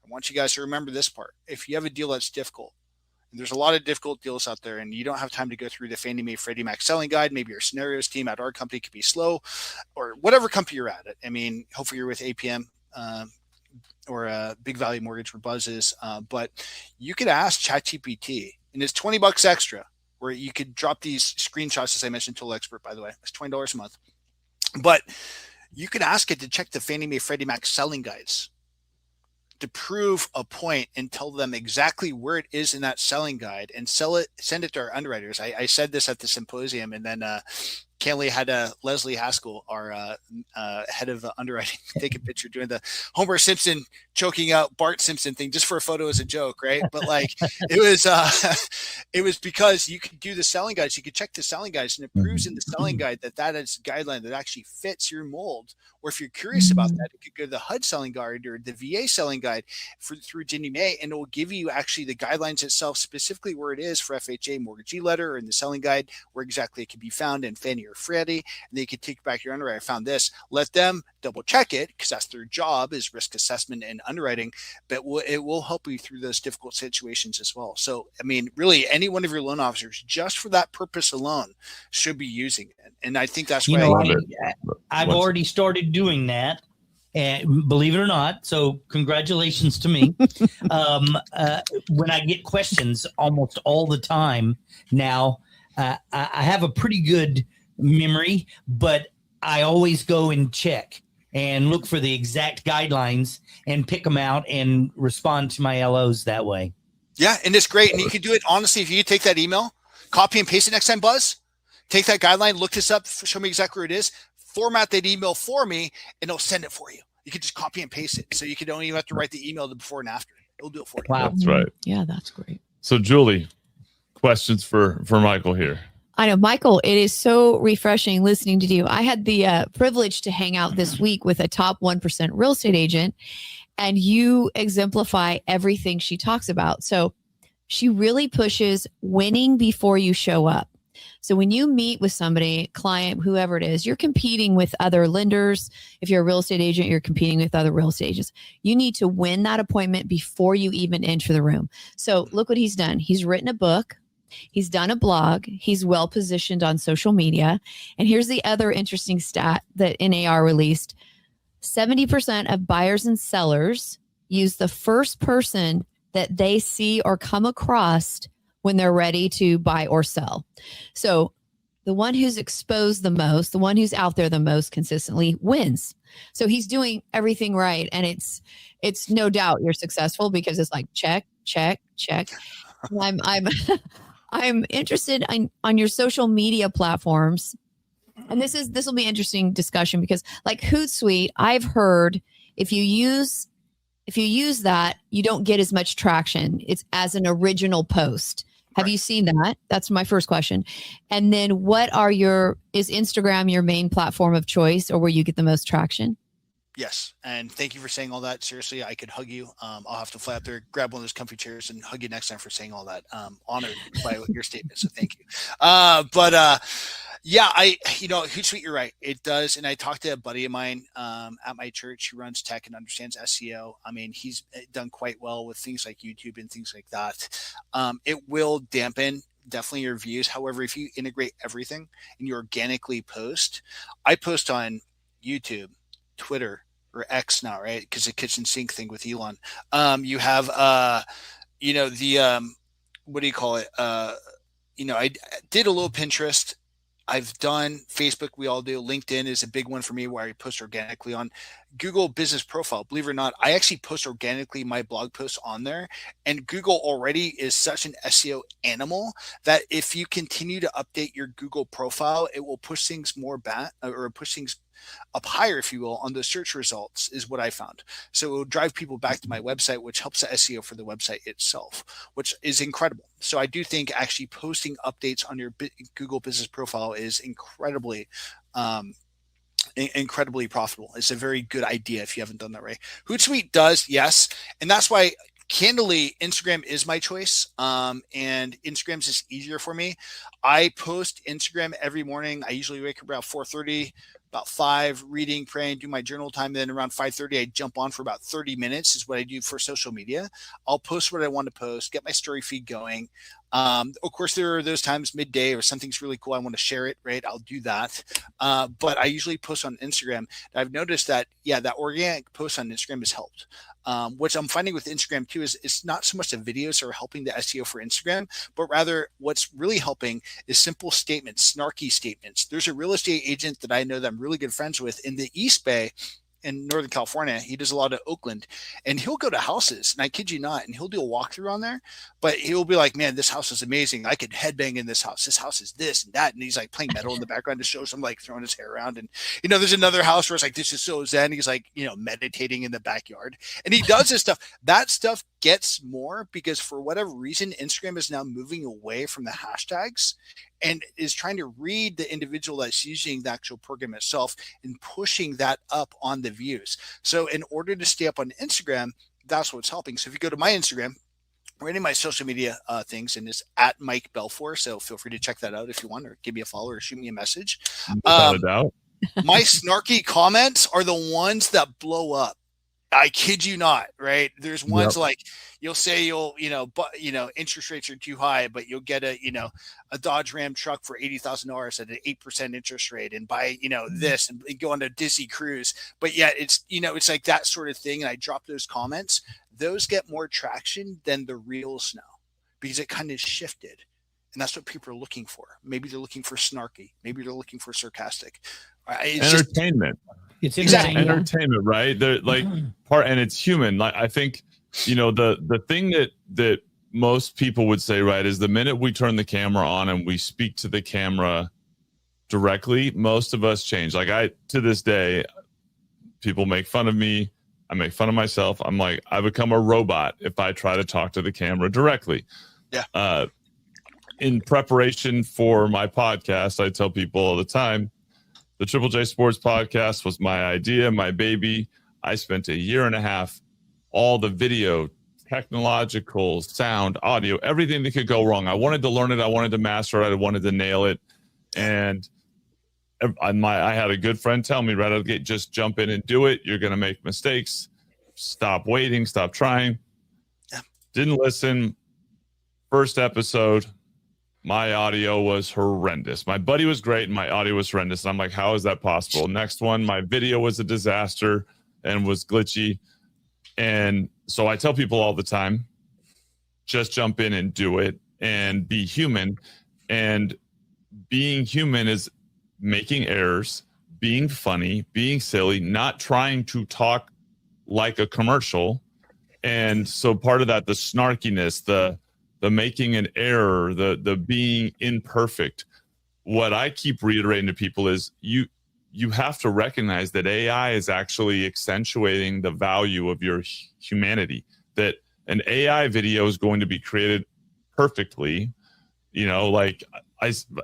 I want you guys to remember this part. If you have a deal that's difficult, and there's a lot of difficult deals out there, and you don't have time to go through the Fannie Mae Freddie Mac selling guide, maybe your scenarios team at our company could be slow, or whatever company you're at. I mean, hopefully you're with APM, or a Big Value Mortgage for Buzzes, but you could ask ChatGPT, and it's $20 extra, where you could drop these screenshots, as I mentioned, Total Expert, by the way. It's $20 a month. But you could ask it to check the Fannie Mae Freddie Mac selling guides to prove a point and tell them exactly where it is in that selling guide and send it to our underwriters. I said this at the symposium, and then Kelly had Leslie Haskell, our head of underwriting, take a picture doing the Homer Simpson choking out Bart Simpson thing just for a photo as a joke, right? But like it was because you could do the selling guides, you could check the selling guides, and it proves in the selling guide that is a guideline that actually fits your mold. Or if you're curious about that, you could go to the HUD selling guide or the VA selling guide through Ginnie Mae, and it will give you actually the guidelines itself, specifically where it is for FHA mortgagee letter, or in the selling guide where exactly it can be found in Fannie or they're ready, and they can take back your underwriter. I found this. Let them double check it, because that's their job, is risk assessment and underwriting, but it will help you through those difficult situations as well. So, I mean, really, any one of your loan officers, just for that purpose alone, should be using it. And I think that's why I've already started doing that. And believe it or not, so congratulations to me. When I get questions almost all the time now, I have a pretty good memory, but I always go and check and look for the exact guidelines and pick them out and respond to my LOs that way. Yeah, and it's great. And you can do it, honestly, if you take that email, copy and paste it next time, Buzz, take that guideline, look this up, show me exactly where it is, format that email for me, and it'll send it for you. You can just copy and paste it. So you don't even have to write the email the before and after. It'll do it for you. Wow. That's right. Yeah, that's great. So, Julie, questions for Michael here. I know, Michael, it is so refreshing listening to you. I had the privilege to hang out this week with a top 1% real estate agent, and you exemplify everything she talks about. So she really pushes winning before you show up. So when you meet with somebody, client, whoever it is, you're competing with other lenders. If you're a real estate agent, you're competing with other real estate agents. You need to win that appointment before you even enter the room. So look what he's done. He's written a book. He's done a blog. He's well positioned on social media. And here's the other interesting stat that NAR released. 70% of buyers and sellers use the first person that they see or come across when they're ready to buy or sell. So the one who's exposed the most, the one who's out there the most consistently wins. So he's doing everything right. And it's no doubt you're successful, because it's like, check, check, check. I'm interested on your social media platforms. And this will be interesting discussion, because like Hootsuite, I've heard if you use that, you don't get as much traction. It's as an original post. Have you seen that? That's my first question. And then is Instagram your main platform of choice, or where you get the most traction? Yes. And thank you for saying all that. Seriously, I could hug you. I'll have to fly out there, grab one of those comfy chairs, and hug you next time for saying all that. Honored by your statement. So thank you. Yeah, Hootsuite, you're right. It does. And I talked to a buddy of mine at my church who runs tech and understands SEO. I mean, he's done quite well with things like YouTube and things like that. It will dampen definitely your views. However, if you integrate everything and you organically post, I post on YouTube, Twitter, or X now, right? Because the kitchen sink thing with Elon. You have, what do you call it? I did a little Pinterest. I've done Facebook. We all do. LinkedIn is a big one for me, where I post organically on. Google Business Profile. Believe it or not, I actually post organically my blog posts on there. And Google already is such an SEO animal that if you continue to update your Google profile, it will push things more back, or push things up higher, if you will, on the search results, is what I found. So it will drive people back to my website, which helps the SEO for the website itself, which is incredible. So I do think actually posting updates on your Google Business Profile is incredibly profitable. It's a very good idea if you haven't done that right. Hootsuite does, yes. And that's why, candidly, Instagram is my choice. And Instagram's just easier for me. I post Instagram every morning. I usually wake up about 4:30, about 5, reading, praying, do my journal time. Then around 5:30, I jump on for about 30 minutes is what I do for social media. I'll post what I want to post, get my story feed going. Of course, there are those times midday or something's really cool, I want to share it, right? I'll do that. But I usually post on Instagram. I've noticed that, that organic post on Instagram has helped. What I'm finding with Instagram too is it's not so much the videos that are helping the SEO for Instagram, but rather what's really helping is simple statements, snarky statements. There's a real estate agent that I know that I'm really good friends with in the East Bay in Northern California. He does a lot of Oakland, and he'll go to houses, and I kid you not, and he'll do a walkthrough on there, but he'll be like, man, this house is amazing. I could headbang in this house. This house is this and that. And he's like playing metal in the background to show some, like throwing his hair around. And, there's another house where it's like, this is so zen. He's like, meditating in the backyard, and he does this stuff. That stuff gets more because for whatever reason, Instagram is now moving away from the hashtags and is trying to read the individual that's using the actual program itself and pushing that up on the views. So in order to stay up on Instagram, that's what's helping. So if you go to my Instagram, or any of my social media things, and it's at Mike Belfor. So feel free to check that out if you want, or give me a follow or shoot me a message. Without a doubt. My snarky comments are the ones that blow up. I kid you not, right? There's ones like you'll say interest rates are too high, but you'll get a Dodge Ram truck for $80,000 at an 8% interest rate, and buy this and go on a Disney cruise. But yet it's like that sort of thing. And I drop those comments; those get more traction than the reels now, because it kind of shifted, and that's what people are looking for. Maybe they're looking for snarky. Maybe they're looking for sarcastic. It's Entertainment. It's Exactly. Entertainment, right? They're like and it's human. Like, I think, the thing that most people would say, right, is the minute we turn the camera on and we speak to the camera directly, most of us change. Like, to this day, people make fun of me. I make fun of myself. I'm like, I become a robot if I try to talk to the camera directly. Yeah. In preparation for my podcast, I tell people all the time, the Triple J Sports Podcast was my idea, my baby. I spent a year and a half, all the video, technological, sound, audio, everything that could go wrong. I wanted to learn it. I wanted to master it. I wanted to nail it. And I had a good friend tell me right out of the gate, just jump in and do it. You're going to make mistakes. Stop waiting. Stop trying. Yeah. Didn't listen. First episode, my audio was horrendous. My buddy was great and my audio was horrendous. And I'm like, how is that possible? Next one, my video was a disaster and was glitchy. And so I tell people all the time, just jump in and do it and be human. And being human is making errors, being funny, being silly, not trying to talk like a commercial. And so part of that, the snarkiness, the making an error, the being imperfect. What I keep reiterating to people is you have to recognize that AI is actually accentuating the value of your humanity, that an AI video is going to be created perfectly. Like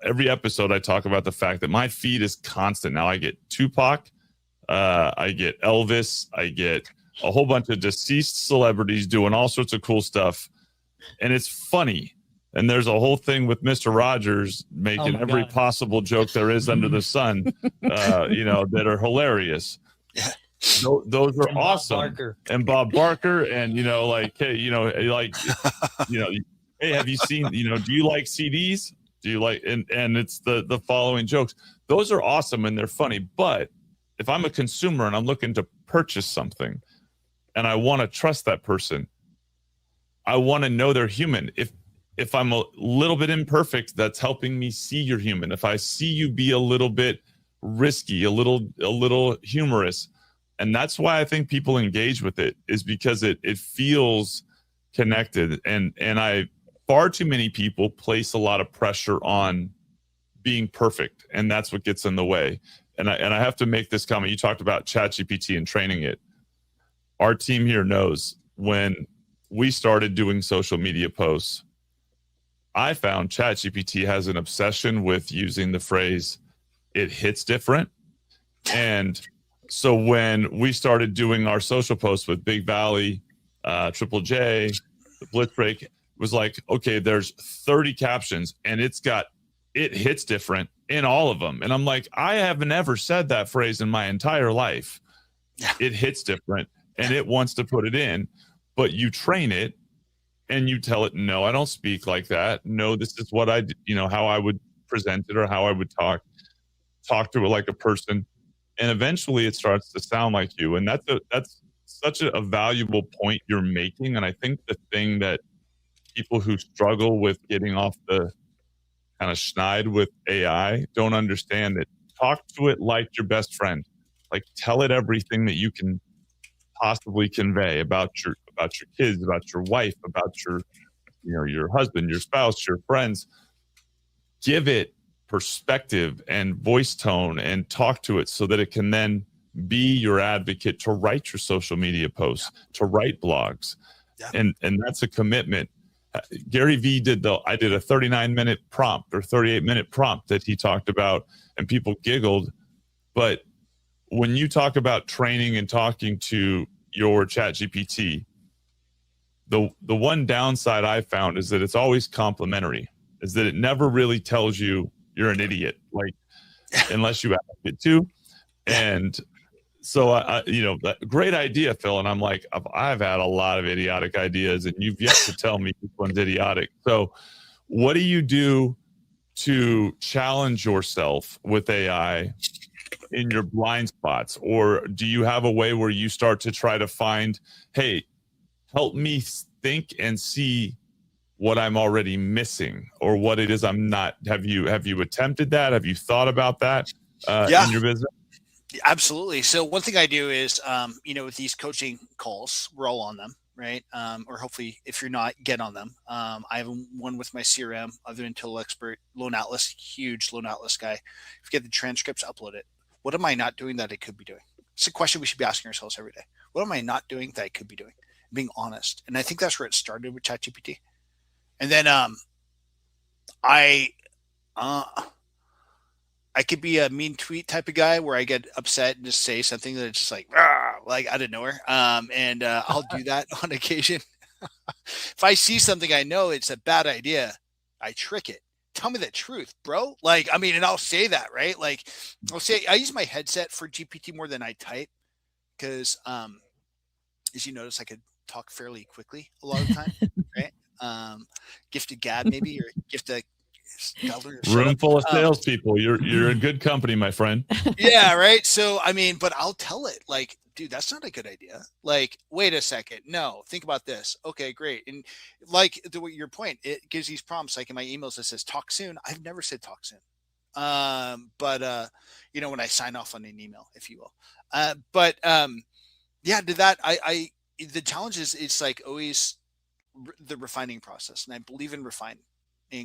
every episode I talk about the fact that my feed is constant. Now I get Tupac, I get Elvis, I get a whole bunch of deceased celebrities doing all sorts of cool stuff. And it's funny. And there's a whole thing with Mr. Rogers making every possible joke there is under the sun, that are hilarious. Yeah. Those are And awesome. And Bob Barker. And, hey, hey, have you seen, do you like CDs? Do you like, and it's the following jokes. Those are awesome and they're funny. But if I'm a consumer and I'm looking to purchase something and I want to trust that person, I want to know they're human. If I'm a little bit imperfect, that's helping me see you're human. If I see you be a little bit risky, a little humorous, and that's why I think people engage with it, is because it feels connected. And far too many people place a lot of pressure on being perfect, and that's what gets in the way. And I have to make this comment. You talked about ChatGPT and training it. Our team here knows when we started doing social media posts, I found ChatGPT has an obsession with using the phrase, it hits different. And so when we started doing our social posts with Big Valley, Triple J, the Blitz Break, it was like, okay, there's 30 captions and it hits different in all of them. And I'm like, I haven't ever said that phrase in my entire life. It hits different and it wants to put it in. But you train it and you tell it, no, I don't speak like that. No, this is what how I would present it or how I would talk to it like a person. And eventually it starts to sound like you. And that's such a valuable point you're making. And I think the thing that people who struggle with getting off the kind of schneid with AI don't understand, that talk to it like your best friend. Like, tell it everything that you can possibly convey about your kids, about your wife, about your husband, your spouse, your friends. Give it perspective and voice tone and talk to it so that it can then be your advocate to write your social media posts, to write blogs. And that's a commitment. Gary Vee I did a 39-minute prompt or 38-minute prompt that he talked about, and people giggled. But when you talk about training and talking to your ChatGPT, the one downside I found is that it's always complimentary, is that it never really tells you you're an idiot, like unless you ask it to. And so I great idea, Phil. And I'm like, I've had a lot of idiotic ideas, and you've yet to tell me which one's idiotic. So what do you do to challenge yourself with AI in your blind spots? Or do you have a way where you start to try to find, hey, help me think and see what I'm already missing, or what it is I'm not? Have you attempted that? Have you thought about that in your business? Absolutely. So one thing I do is, with these coaching calls, we're all on them, right? Or hopefully if you're not, get on them. I have one with my CRM, other than Total Expert, Loan Atlas, huge Loan Atlas guy. If you get the transcripts, upload it. What am I not doing that I could be doing? It's a question we should be asking ourselves every day. What am I not doing that I could be doing? Being honest. And I think that's where it started with ChatGPT. And then I could be a mean tweet type of guy where I get upset and just say something that's just like out of nowhere. And I'll do that on occasion. If I see something I know it's a bad idea, I trick it. Tell me the truth, bro. And I'll say that, right? Like, I'll say I use my headset for GPT more than I type because, as you notice, I could talk fairly quickly a lot of the time, right? Gifted gab maybe, or gifted room full of salespeople. You're in good company, my friend. Yeah, right. So but I'll tell it like, dude, that's not a good idea. Like, wait a second. No, think about this. Okay, great. And like your point, it gives these prompts. Like in my emails, it says talk soon. I've never said talk soon. But when I sign off on an email, if you will. To that, the challenge is it's like always the refining process, and I believe in refining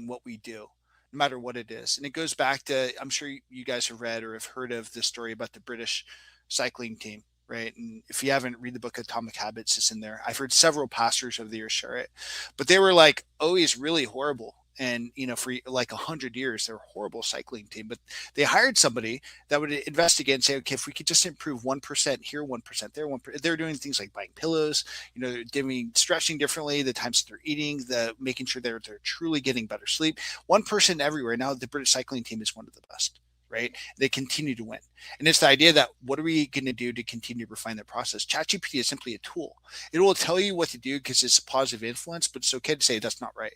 what we do, no matter what it is. And it goes back to, I'm sure you guys have read or have heard of the story about the British cycling team, right? And if you haven't, read the book Atomic Habits, it's in there. I've heard several pastors over the years share it, but they were like always really horrible. And, for like 100 years, they're a horrible cycling team, but they hired somebody that would investigate and say, okay, if we could just improve 1% here, 1% there, 1%, they're doing things like buying pillows, they're doing stretching differently, the times that they're eating, making sure they're truly getting better sleep. 1% everywhere. Now the British cycling team is one of the best, right? They continue to win. And it's the idea that what are we going to do to continue to refine the process? ChatGPT is simply a tool. It will tell you what to do because it's a positive influence, but it's okay to say that's not right.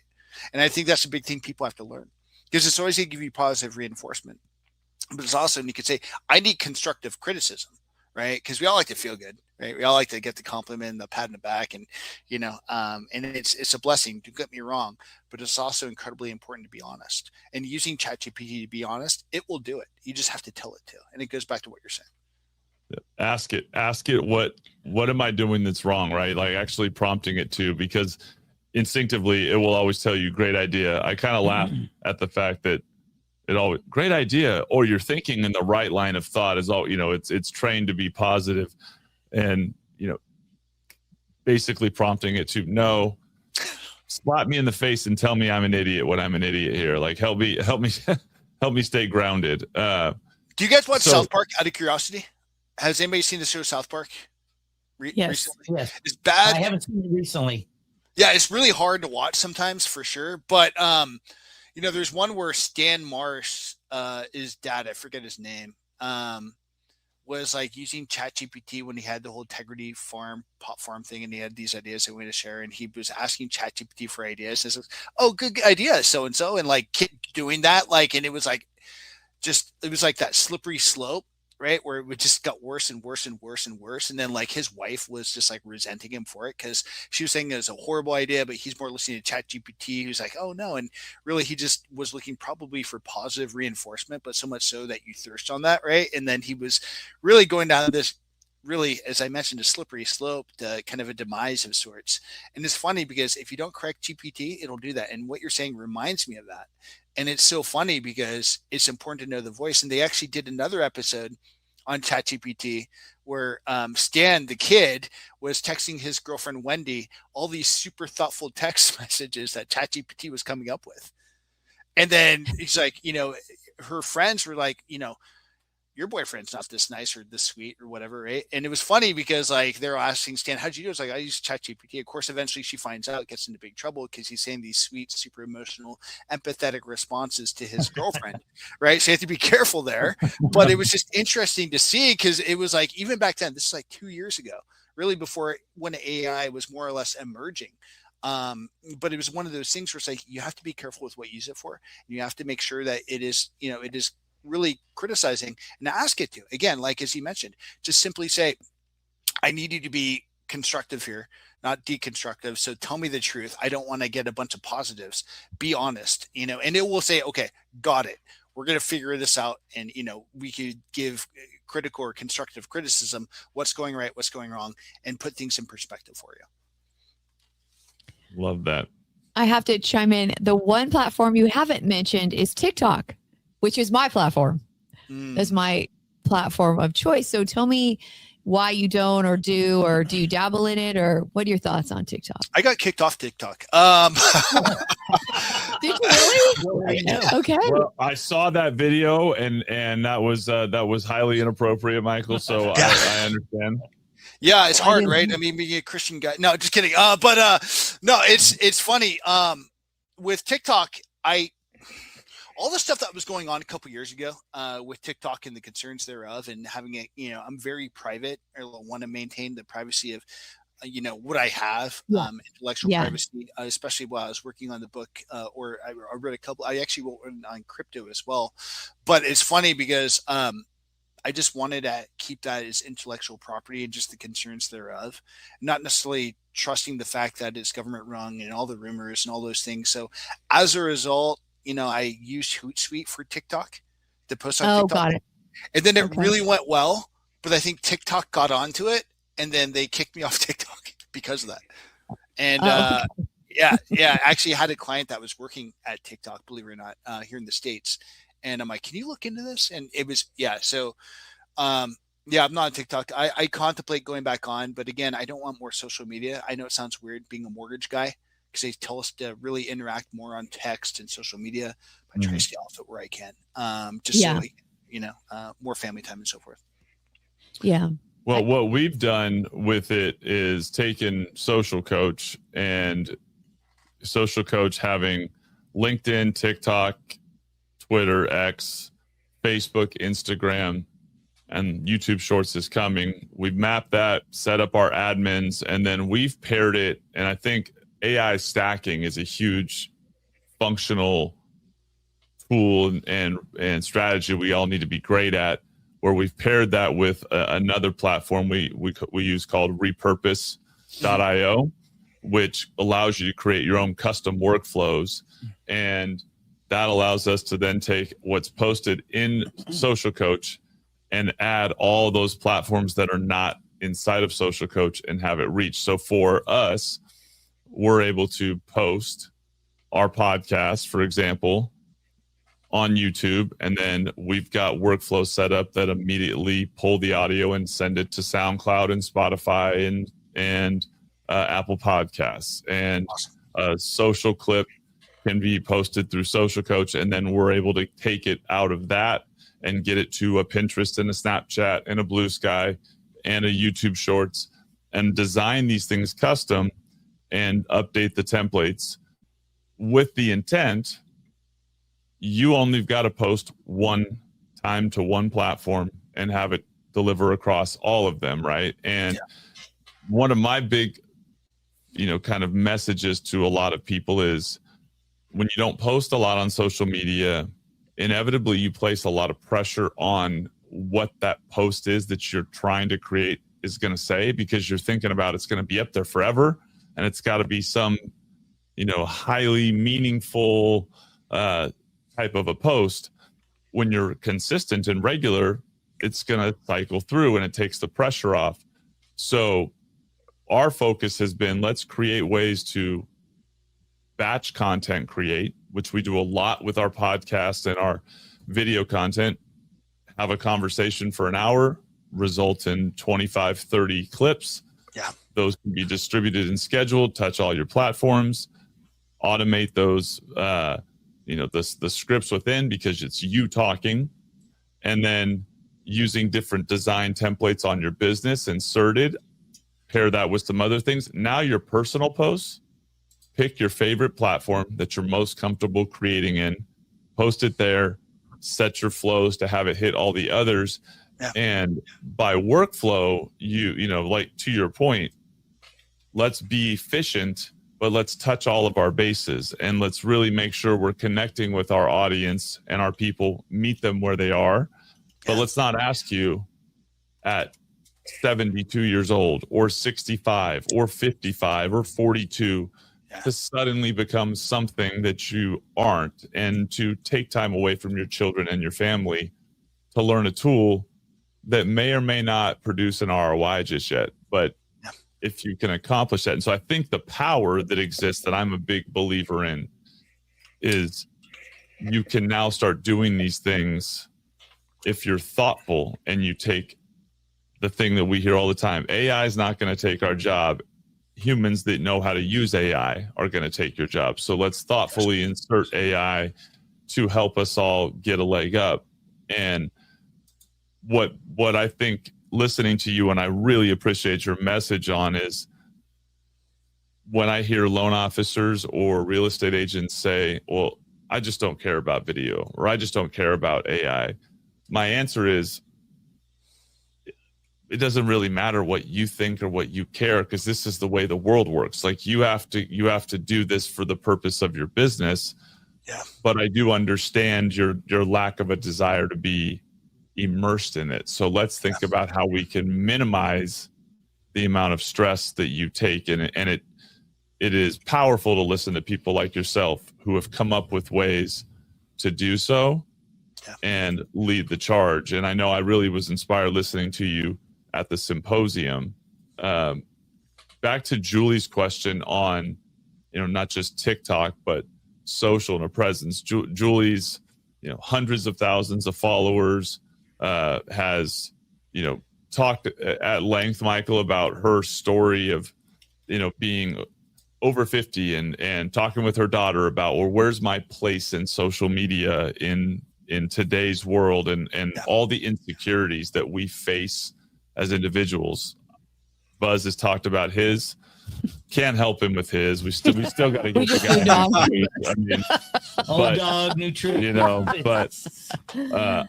And I think that's a big thing people have to learn, because it's always going to give you positive reinforcement. But it's also, and you could say, I need constructive criticism, right? Because we all like to feel good, right? We all like to get the compliment, the pat in the back, and, and it's a blessing, don't get me wrong, but it's also incredibly important to be honest. And using ChatGPT to be honest, it will do it. You just have to tell it to. And it goes back to what you're saying. Ask it, what am I doing that's wrong, right? Like actually prompting it to, because instinctively it will always tell you great idea. I kind of laugh at the fact that it always great idea, or you're thinking in the right line of thought is all, it's trained to be positive, and, basically prompting it to no, slap me in the face and tell me I'm an idiot when I'm an idiot here. Like help me stay grounded. Do you guys watch South Park out of curiosity? Has anybody seen the show South Park? Yes. Recently? Yes. It's bad. I haven't seen it recently. Yeah, it's really hard to watch sometimes, for sure. But there's one where Stan Marsh, his dad, I forget his name, was like using ChatGPT when he had the whole integrity pot farm thing, and he had these ideas that we wanted to share, and he was asking ChatGPT for ideas. And says, "Oh, good idea, so and so," and like kept doing that, and it was like that slippery slope. Right, where it just got worse and worse and worse and worse. And then like his wife was just like resenting him for it, because she was saying it was a horrible idea, but he's more listening to ChatGPT, who's like, oh no. And really he just was looking probably for positive reinforcement, but so much so that you thirst on that, right? And then he was really going down this really, as I mentioned, a slippery slope to kind of a demise of sorts. And it's funny because if you don't correct GPT, it'll do that. And what you're saying reminds me of that. And it's so funny because it's important to know the voice. And they actually did another episode on ChatGPT where Stan, the kid, was texting his girlfriend, Wendy, all these super thoughtful text messages that ChatGPT was coming up with. And then he's like, her friends were like, your boyfriend's not this nice or this sweet or whatever, right? And it was funny because like they're asking Stan, how'd you do? It's like, I use ChatGPT. Of course, eventually she finds out, gets into big trouble because he's saying these sweet, super emotional, empathetic responses to his girlfriend, right? So you have to be careful there. But it was just interesting to see because it was like, even back then, this is like 2 years ago, really before when AI was more or less emerging. But it was one of those things where it's like, you have to be careful with what you use it for. You have to make sure that it is, it is really criticizing and ask it to, again, like as you mentioned, just simply say, I need you to be constructive here, not deconstructive. So tell me the truth. I don't want to get a bunch of positives. Be honest, and it will say, okay, got it. We're going to figure this out. And, we could give critical or constructive criticism, what's going right, what's going wrong, and put things in perspective for you. Love that. I have to chime in. The one platform you haven't mentioned is TikTok, which is my platform. That's my platform of choice. So tell me why you don't or do you dabble in it, or what are your thoughts on TikTok? I got kicked off TikTok. Did you really? Okay. Well, I saw that video and that was highly inappropriate, Michael. So I understand. Yeah, it's hard, right? I mean, being a Christian guy. No, just kidding. No, it's funny. With TikTok, all the stuff that was going on a couple years ago with TikTok and the concerns thereof, and having it, I'm very private. I want to maintain the privacy of, what I have, intellectual privacy, especially while I was working on the book, or I read a couple. I actually wrote on crypto as well, but it's funny because I just wanted to keep that as intellectual property and just the concerns thereof, not necessarily trusting the fact that it's government run and all the rumors and all those things. So as a result, I used Hootsuite for TikTok to post on TikTok. Got it. And then it really went well, but I think TikTok got onto it and then they kicked me off TikTok because of that. And actually I had a client that was working at TikTok, believe it or not, here in the States. And I'm like, can you look into this? And it was, So, I'm not on TikTok. I contemplate going back on, but again, I don't want more social media. I know it sounds weird being a mortgage guy because they tell us to really interact more on text and social media. I try to stay off it where I can. So, more family time and so forth. Yeah. Well, what we've done with it is taken Social Coach and Social Coach having LinkedIn, TikTok, Twitter, X, Facebook, Instagram, and YouTube Shorts is coming. We've mapped that, set up our admins, and then we've paired it. And I think AI stacking is a huge functional tool and strategy we all need to be great at, where we've paired that with another platform we use called repurpose.io, which allows you to create your own custom workflows. And that allows us to then take what's posted in Social Coach and add all those platforms that are not inside of Social Coach and have it reach. So for us, we're able to post our podcast, for example, on YouTube, and then we've got workflows set up that immediately pull the audio and send it to SoundCloud and Spotify and Apple Podcasts. And a social clip can be posted through Social Coach, and then we're able to take it out of that and get it to a Pinterest and a Snapchat and a Blue Sky and a YouTube Shorts, and design these things custom and update the templates with the intent you only got to post one time to one platform and have it deliver across all of them, right? And one of my big, kind of messages to a lot of people is when you don't post a lot on social media, inevitably you place a lot of pressure on what that post is that you're trying to create is going to say, because you're thinking about it's going to be up there forever, and it's got to be some, highly meaningful type of a post. When you're consistent and regular, it's going to cycle through and it takes the pressure off. So our focus has been, let's create ways to batch content create, which we do a lot with our podcast and our video content. Have a conversation for an hour, result in 25, 30 clips. Yeah. Those can be distributed and scheduled, touch all your platforms, automate those, the scripts within, because it's you talking. And then using different design templates on your business inserted, pair that with some other things. Now your personal posts, pick your favorite platform that you're most comfortable creating in, post it there, set your flows to have it hit all the others. Yeah. And by workflow, you know, like to your point, let's be efficient, but let's touch all of our bases and let's really make sure we're connecting with our audience and our people, meet them where they are. But let's not ask you at 72 years old or 65 or 55 or 42 to suddenly become something that you aren't, and to take time away from your children and your family to learn a tool that may or may not produce an ROI just yet. But if you can accomplish that. And so I think the power that exists, that I'm a big believer in, is you can now start doing these things if you're thoughtful and you take the thing that we hear all the time. AI is not going to take our job. Humans that know how to use AI are going to take your job. So let's thoughtfully insert AI to help us all get a leg up. And what I think, listening to you, and I really appreciate your message on, is when I hear loan officers or real estate agents say, well, I just don't care about video, or I just don't care about AI. My answer is, it doesn't really matter what you think or what you care, because this is the way the world works. Like you have to do this for the purpose of your business. Yeah. But I do understand your lack of a desire to be immersed in it. So let's think about how we can minimize the amount of stress that you take. And it is powerful to listen to people like yourself who have come up with ways to do so and lead the charge. And I know I really was inspired listening to you at the symposium. Back to Julie's question on, you know, not just TikTok, but social and a presence. Julie's, you know, hundreds of thousands of followers, has, you know, talked at length, Michael, about her story of, you know, being over 50 and talking with her daughter about, well, where's my place in social media in today's world, and all the insecurities that we face as individuals. Buzz has talked about his. Can't help him with his. We still got to get the guy. I mean, but, dog nutrition. You know, but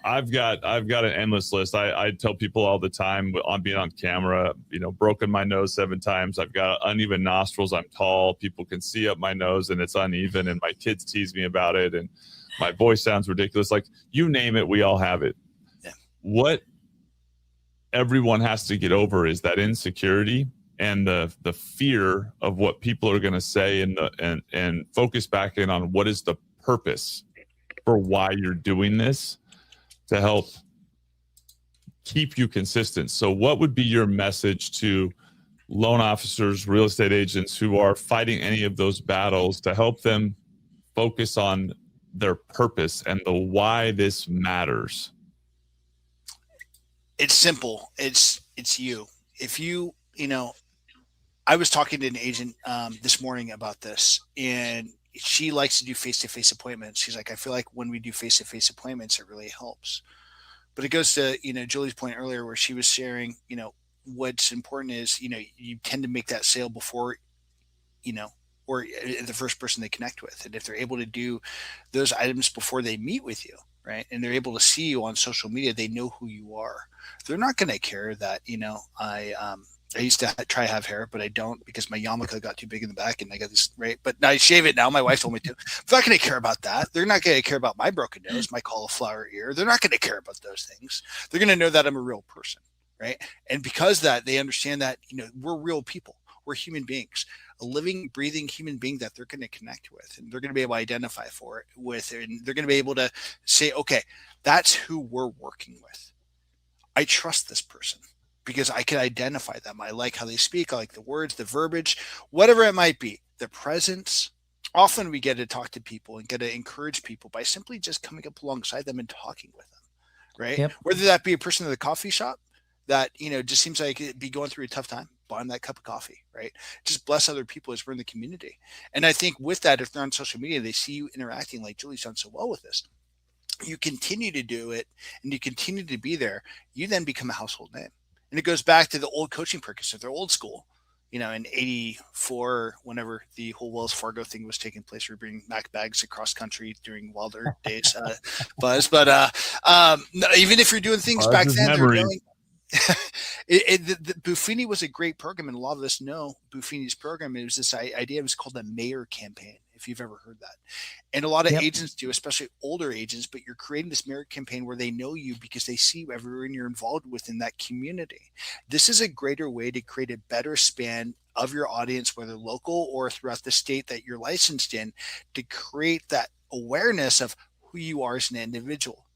I've got an endless list. I tell people all the time on being on camera, you know, broken my nose 7 times. I've got uneven nostrils. I'm tall. People can see up my nose and it's uneven, and my kids tease me about it, and my voice sounds ridiculous. Like, you name it, we all have it. Yeah. What everyone has to get over is that insecurity and the fear of what people are going to say, and focus back in on what is the purpose for why you're doing this to help keep you consistent. So what would be your message to loan officers, real estate agents who are fighting any of those battles, to help them focus on their purpose and the why this matters? It's simple. It's you. If you know, I was talking to an agent this morning about this, and she likes to do face-to-face appointments. She's like, I feel like when we do face-to-face appointments, it really helps. But it goes to, you know, Julie's point earlier where she was sharing, you know, what's important is, you know, you tend to make that sale before, you know, or the first person they connect with. And if they're able to do those items before they meet with you, right, and they're able to see you on social media, they know who you are. They're not going to care that, you know, I used to try to have hair, but I don't, because my yarmulke got too big in the back and I got this, right? But now I shave it now. My wife told me to. They're not going to care about that. They're not going to care about my broken nose, my cauliflower ear. They're not going to care about those things. They're going to know that I'm a real person, right? And because that, they understand that, you know, we're real people. We're human beings, a living, breathing human being that they're going to connect with, and they're going to be able to identify with, and they're going to be able to say, okay, that's who we're working with. I trust this person, because I can identify them. I like how they speak. I like the words, the verbiage, whatever it might be, the presence. Often we get to talk to people and get to encourage people by simply just coming up alongside them and talking with them, right? Yep. Whether that be a person at the coffee shop that, you know, just seems like it'd be going through a tough time, buy them that cup of coffee, right? Just bless other people as we're in the community. And I think with that, if they're on social media, they see you interacting like Julie's done so well with this. you continue to do it and you continue to be there, you then become a household name. And it goes back to the old coaching practice. If they're old school, in 84, whenever the whole Wells Fargo thing was taking place, we were bringing Mac bags across country during Wilder days, Buzz. But even if you're doing things back then, the Buffini was a great program, and a lot of us know Buffini's program. It was this idea. It was called the Mayor Campaign, if you've ever heard that. And a lot of agents do, especially older agents, but you're creating this Mayor Campaign where they know you because they see everyone you're involved with in that community. This is a greater way to create a better span of your audience, whether local or throughout the state that you're licensed in, to create that awareness of who you are as an individual.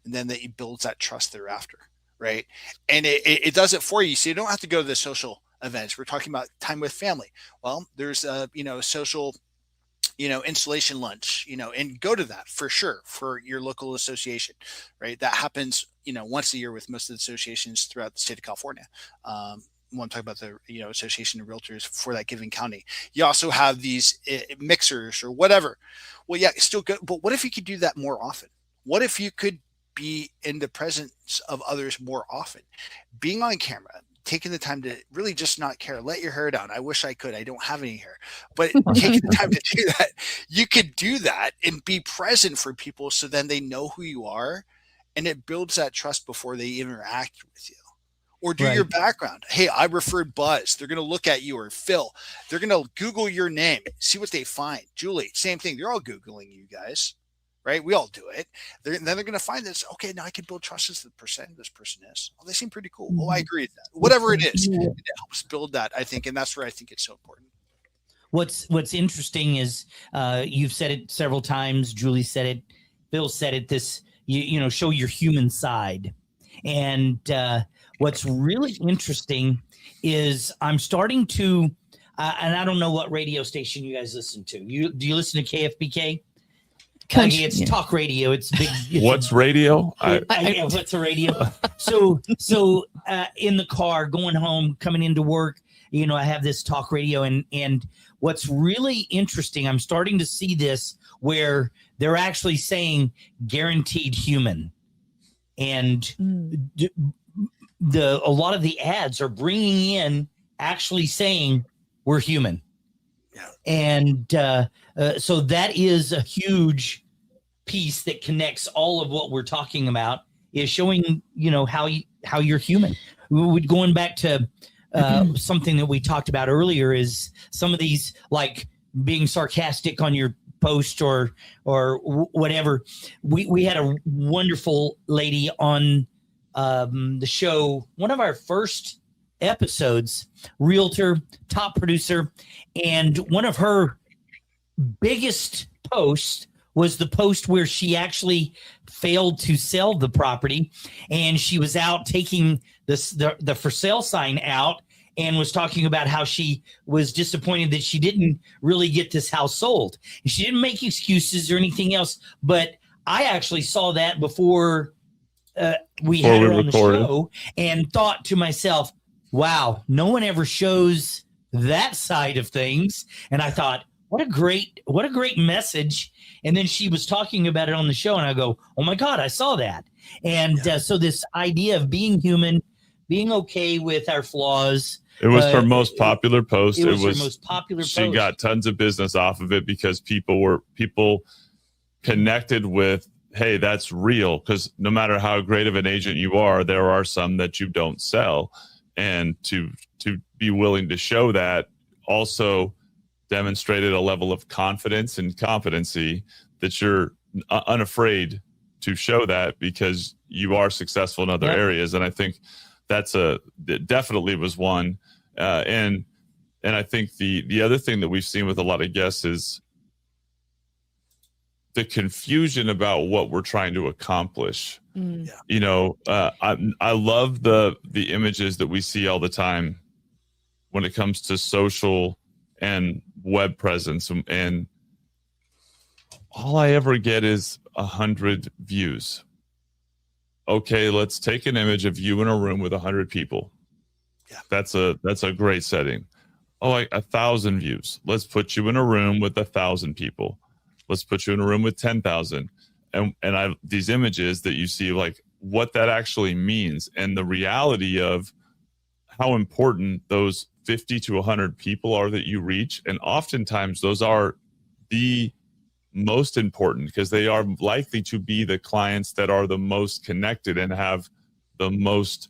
And then that you build that trust thereafter. Right. And it does it for you. So you don't have to go to the social events. We're talking about time with family. Well, there's a social, installation lunch, and go to that for sure for your local association. Right. That happens, once a year with most of the associations throughout the state of California. When I'm talking about the Association of Realtors for that given county. You also have these mixers or whatever. Well, yeah, still good. But what if you could do that more often? What if you could be in the presence of others more often, being on camera, taking the time to really just not care, let your hair down. I wish I could, I don't have any hair, but taking the time to do that, you could do that and be present for people. So then they know who you are, and it builds that trust before they interact with you or do your background. Hey, I referred Buzz. They're going to look at you, or Phil. They're going to Google your name, see what they find. Julie, same thing. They're all Googling you guys. Right? We all do it. Then they're going to find this. Okay, now I can build trust as the person this person is. Oh, they seem pretty cool. Oh, I agree with that. Whatever it is, it helps build that, I think. And that's where I think it's so important. What's interesting is you've said it several times. Julie said it. Phil said it. This, show your human side. And what's really interesting is I'm starting to, and I don't know what radio station you guys listen to. Do you listen to KFBK? It's talk radio. It's big. What's radio? What's a radio? So in the car, going home, coming into work, I have this talk radio, and what's really interesting, I'm starting to see this where they're actually saying guaranteed human, and a lot of the ads are bringing in actually saying we're human. Yeah. And so that is a huge piece that connects all of what we're talking about, is showing, how you're human. Going back to something that we talked about earlier, is some of these, like being sarcastic on your post or whatever. We had a wonderful lady on the show, one of our first episodes, realtor, top producer, and one of her biggest posts was the post where she failed to sell the property, and she was out taking the for sale sign out and was talking about how she was disappointed that she didn't really get this house sold. She didn't make excuses or anything else, but I actually saw that before we had her on the show, and thought to myself, wow, no one ever shows that side of things. And I thought, what a great message. And then she was talking about it on the show, and I go, oh my God, I saw that. And so this idea of being human, being okay with our flaws. It was her most popular post. It was her most popular she post. Got tons of business off of it because people connected with, hey, that's real. Because no matter how great of an agent you are, there are some that you don't sell. And to be willing to show that also demonstrated a level of confidence and competency that you're unafraid to show that because you are successful in other areas. And I think it definitely was one. And I think the other thing that we've seen with a lot of guests is the confusion about what we're trying to accomplish. I love the images that we see all the time when it comes to social and web presence, and all I ever get is 100 views. Okay, let's take an image of you in a room with 100 people. Yeah, that's a great setting. Oh, 1,000 views. Let's put you in a room with 1,000 people. Let's put you in a room with 10,000. and these images that you see, like what that actually means, and the reality of how important those 50 to 100 people are that you reach. And oftentimes those are the most important because they are likely to be the clients that are the most connected and have the most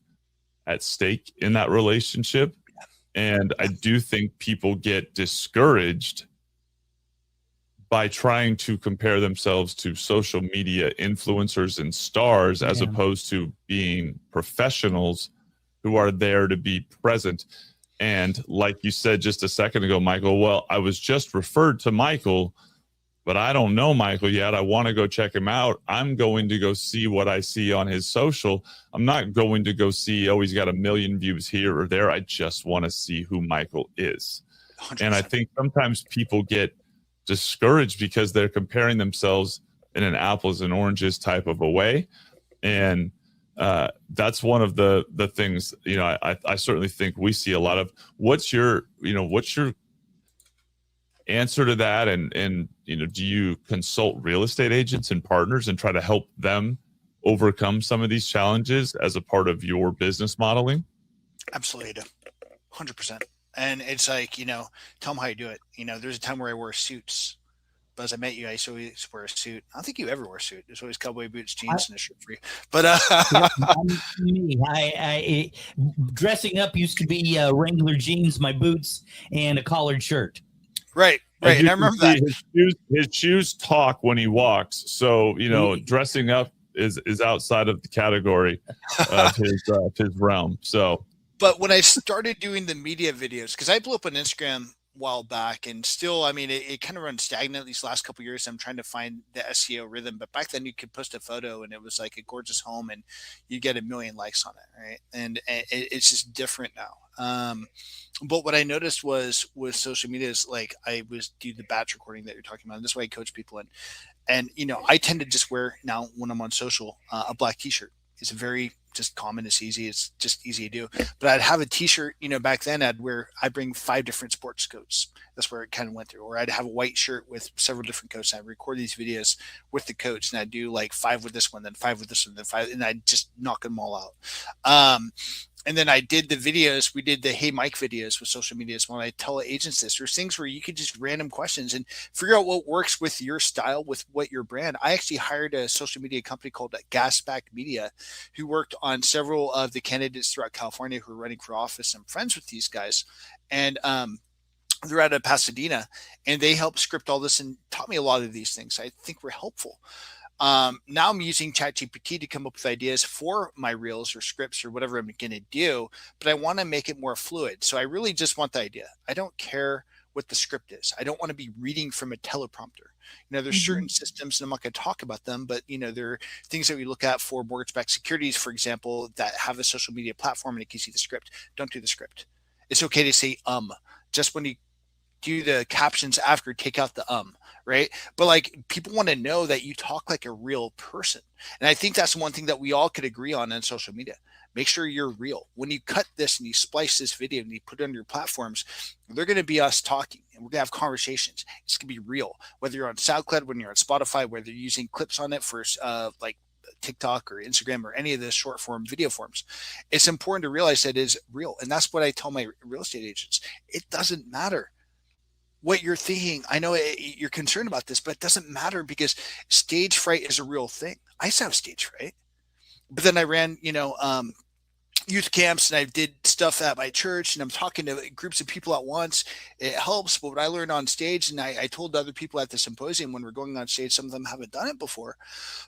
at stake in that relationship. And I do think people get discouraged by trying to compare themselves to social media influencers and stars as opposed to being professionals who are there to be present. And like you said just a second ago, Michael, well, I was just referred to Michael, but I don't know Michael yet. I want to go check him out. I'm going to go see what I see on his social. I'm not going to go see, oh, he's got 1 million views here or there. I just want to see who Michael is. 100%. And I think sometimes people get discouraged because they're comparing themselves in an apples and oranges type of a way. And that's one of the things, I certainly think we see a lot of. What's your answer to that? And do you consult real estate agents and partners and try to help them overcome some of these challenges as a part of your business modeling? Absolutely. 100%. And it's like, tell them how you do it. There's a time where I wore suits. But as I met you, I used to always wear a suit. I don't think you ever wear a suit. There's always cowboy boots, jeans, and a shirt for you. But I dressing up used to be Wrangler jeans, my boots, and a collared shirt. Right. And I remember that. His shoes talk when he walks. So, dressing up is outside of the category of his realm. So, but when I started doing the media videos, because I blew up on Instagram a while back, and still, it kind of runs stagnant these last couple of years. I'm trying to find the SEO rhythm, but back then you could post a photo and it was like a gorgeous home and you get 1 million likes on it. Right. And it's just different now. But what I noticed was with social media is like, I was do the batch recording that you're talking about. And this is why I coach people in. And, I tend to just wear now when I'm on social, a black t-shirt. It's very just common. It's easy. It's just easy to do. But I'd have a t-shirt, back then I'd bring 5 different sports coats. That's where it kind of went through. Or I'd have a white shirt with several different coats. And I'd record these videos with the coats, and I'd do like 5 with this one, then 5 with this one, then 5, and I'd just knock them all out. And then I did the videos. We did the Hey Mike videos with social media. When I tell agents this, there's things where you could just random questions and figure out what works with your style, with what your brand. I actually hired a social media company called Gasback Media, who worked on several of the candidates throughout California who are running for office. I'm friends with these guys. And, they're out of Pasadena, and they helped script all this and taught me a lot of these things I think were helpful. Now I'm using ChatGPT to come up with ideas for my reels or scripts or whatever I'm going to do, but I want to make it more fluid. So I really just want the idea. I don't care what the script is. I don't want to be reading from a teleprompter. There's certain systems, and I'm not going to talk about them, but there are things that we look at for mortgage-backed securities, for example, that have a social media platform and it gives you the script. Don't do the script. It's okay to say, just when you do the captions after, take out the right? But like, people want to know that you talk like a real person. And I think that's one thing that we all could agree on social media. Make sure you're real. When you cut this and you splice this video and you put it on your platforms, they're going to be us talking, and we're going to have conversations. It's going to be real, whether you're on SoundCloud, when you're on Spotify, whether you're using clips on it for like TikTok or Instagram or any of the short form video forms. It's important to realize that it is real. And that's what I tell my real estate agents. It doesn't matter what you're thinking. I know you're concerned about this, but it doesn't matter, because stage fright is a real thing. I used to have stage fright, but then I ran, youth camps, and I did stuff at my church, and I'm talking to groups of people at once. It helps. But what I learned on stage, and I told other people at the symposium when we're going on stage, some of them haven't done it before,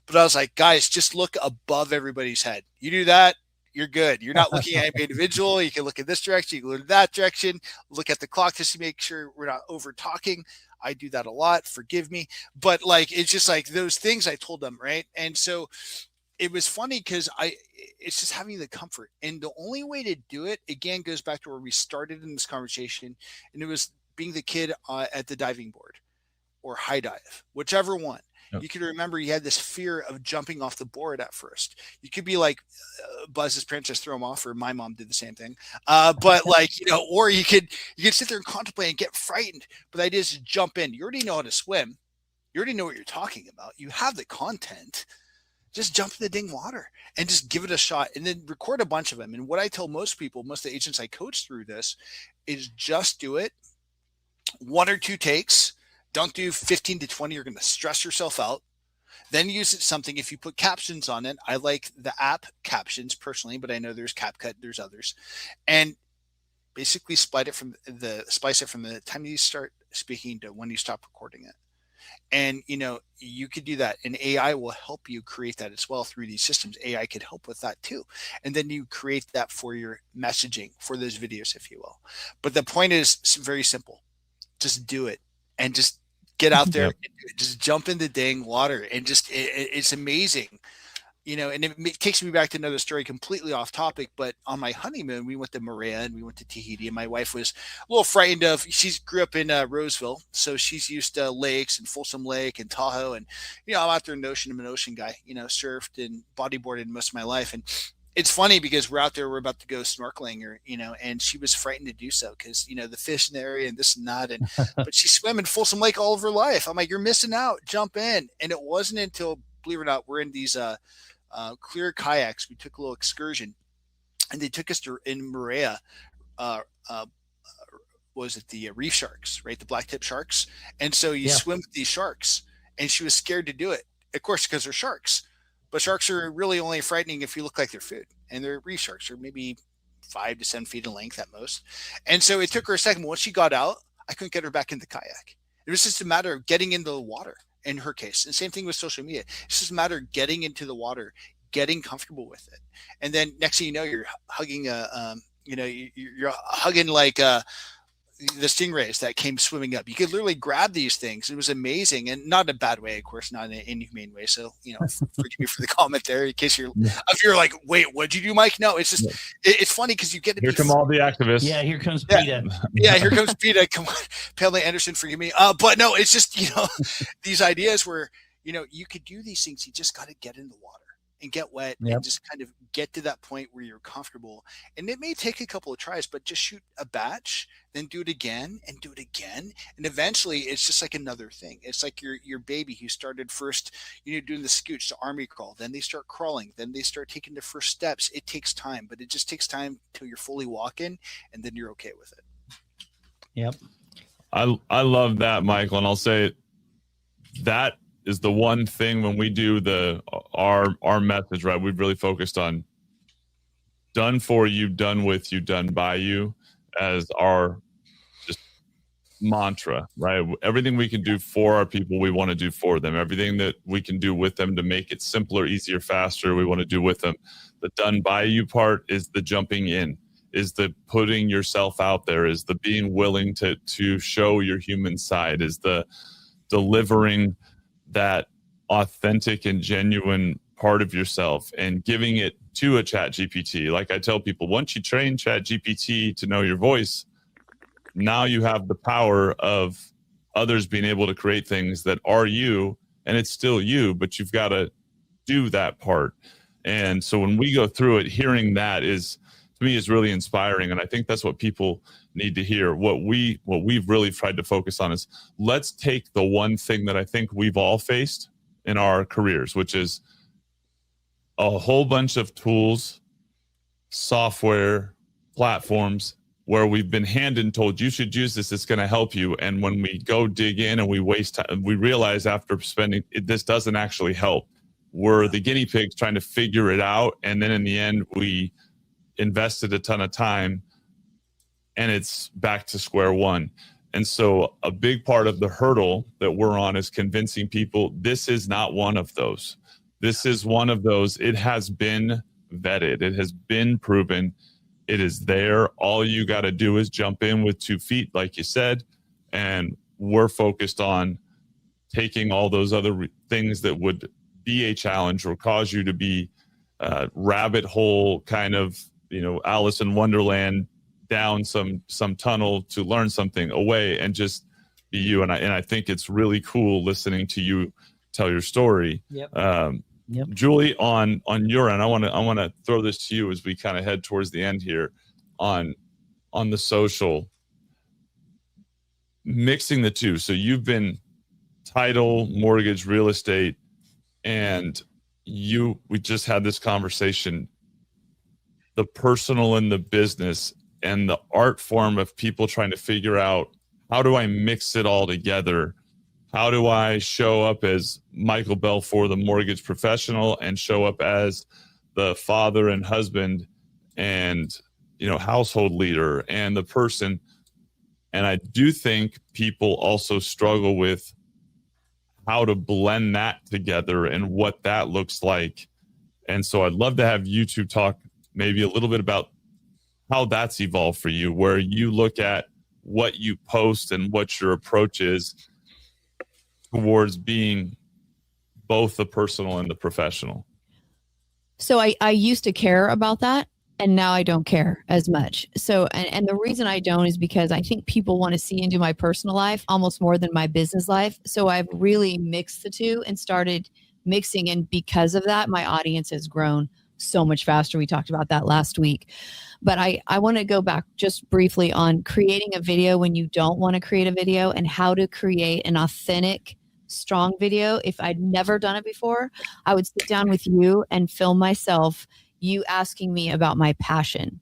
but I was like, guys, just look above everybody's head. You do that, you're good. You're not looking at an individual. You can look in this direction, you can look in that direction, look at the clock just to make sure we're not over talking. I do that a lot. Forgive me. But like, it's just like those things I told them. Right. And so it was funny because it's just having the comfort. And the only way to do it, again, goes back to where we started in this conversation. And it was being the kid at the diving board or high dive, whichever one. You could remember you had this fear of jumping off the board at first. You could be like Buzz's parents, just throw him off, or my mom did the same thing. But like, or you could sit there and contemplate and get frightened. But the idea is to jump in. You already know how to swim. You already know what you're talking about. You have the content. Just jump in the dang water and just give it a shot, and then record a bunch of them. And what I tell most people, most of the agents I coach through this, is just do it. 1 or 2 takes. Don't do 15 to 20. You're going to stress yourself out. Then use it something. If you put captions on it, I like the app Captions personally, but I know there's CapCut, there's others. And basically splice it from the time you start speaking to when you stop recording it. And, you could do that, and AI will help you create that as well through these systems. AI could help with that too. And then you create that for your messaging for those videos, if you will. But the point is very simple. Just do it and just get out there, and just jump in the dang water, and just, it's amazing. And it takes me back to another story completely off topic, but on my honeymoon, we went to Maria and we went to Tahiti, and my wife was a little frightened she grew up in Roseville. So she's used to lakes and Folsom Lake and Tahoe. And, I'm out there in the ocean. I'm an ocean guy, surfed and bodyboarded most of my life. And it's funny because we're out there, we're about to go snorkeling, and she was frightened to do so because, the fish in the area and this and that. And, but she swam in Folsom Lake all of her life. I'm like, you're missing out, jump in. And it wasn't until, believe it or not, we're in these, clear kayaks. We took a little excursion, and they took us to in Maria. Was it the reef sharks, right? The black tip sharks. And so you swim with these sharks, and she was scared to do it, of course, because they're sharks. But sharks are really only frightening if you look like they're food, and they're reef sharks are maybe 5 to 7 feet in length at most. And so it took her a second. But once she got out, I couldn't get her back in the kayak. It was just a matter of getting into the water. In her case, and same thing with social media. It's just a matter of getting into the water, getting comfortable with it, and then next thing you know, you're hugging you're hugging like the stingrays that came swimming up. You could literally grab these things. It was amazing, and not in a bad way, of course, not in an inhumane way. So, forgive me for the comment there. In case if you're like, wait, what'd you do, Mike? No, it's just, it's funny because you get to here come all the activists. Yeah, here comes PETA. Yeah, here comes PETA. Come on, Pamela Anderson, forgive me. But no, it's just these ideas where you could do these things. You just got to get in the water and get wet and just kind of get to that point where you're comfortable. And it may take a couple of tries, but just shoot a batch, then do it again and do it again. And eventually it's just like another thing. It's like your baby who started first, doing the scooch, the army crawl, then they start crawling, then they start taking the first steps. It takes time, but it just takes time till you're fully walking, and then you're okay with it. Yep. I love that, Michael. And I'll say that is the one thing when we do our message, right? We've really focused on done for you, done with you, done by you as our just mantra, right? Everything we can do for our people, we want to do for them. Everything that we can do with them to make it simpler, easier, faster, we want to do with them. The done by you part is the jumping in, is the putting yourself out there, is the being willing to show your human side, is the delivering that authentic and genuine part of yourself and giving it to a chat GPT. Like I tell people, once you train chat GPT to know your voice, now you have the power of others being able to create things that are you, and it's still you, but you've got to do that part. And so when we go through it, hearing that is, to me, is really inspiring. And I think that's what people need to hear. What we've really tried to focus on is, let's take the one thing that I think we've all faced in our careers, which is a whole bunch of tools, software, platforms where we've been handed and told you should use this, it's going to help you. And when we go dig in and we waste time, we realize after spending it, this doesn't actually help. We're the guinea pigs trying to figure it out. And then in the end, we invested a ton of time and it's back to square one. And so a big part of the hurdle that we're on is convincing people this is not one of those. This is one of those. It has been vetted. It has been proven. It is there. All you got to do is jump in with 2 feet, like you said. And we're focused on taking all those other things that would be a challenge or cause you to be rabbit hole kind of, Alice in Wonderland, down some tunnel to learn something, away and just be you. And I think it's really cool listening to you tell your story. Yep. Julie, on your end, I want to throw this to you as we kind of head towards the end here on the social, mixing the two. So you've been title, mortgage, real estate, and we just had this conversation, the personal and the business and the art form of people trying to figure out, how do I mix it all together? How do I show up as Michael Belfor, the mortgage professional, and show up as the father and husband and, household leader and the person? And I do think people also struggle with how to blend that together and what that looks like. And so I'd love to have you two talk maybe a little bit about how that's evolved for you, where you look at what you post and what your approach is towards being both the personal and the professional. So I used to care about that, and now I don't care as much. So, and the reason I don't is because I think people want to see into my personal life almost more than my business life. So I've really mixed the two and started mixing. And because of that, my audience has grown so much faster. We talked about that last week. But I want to go back just briefly on creating a video when you don't want to create a video, and how to create an authentic, strong video. If I'd never done it before, I would sit down with you and film myself, you asking me about my passion.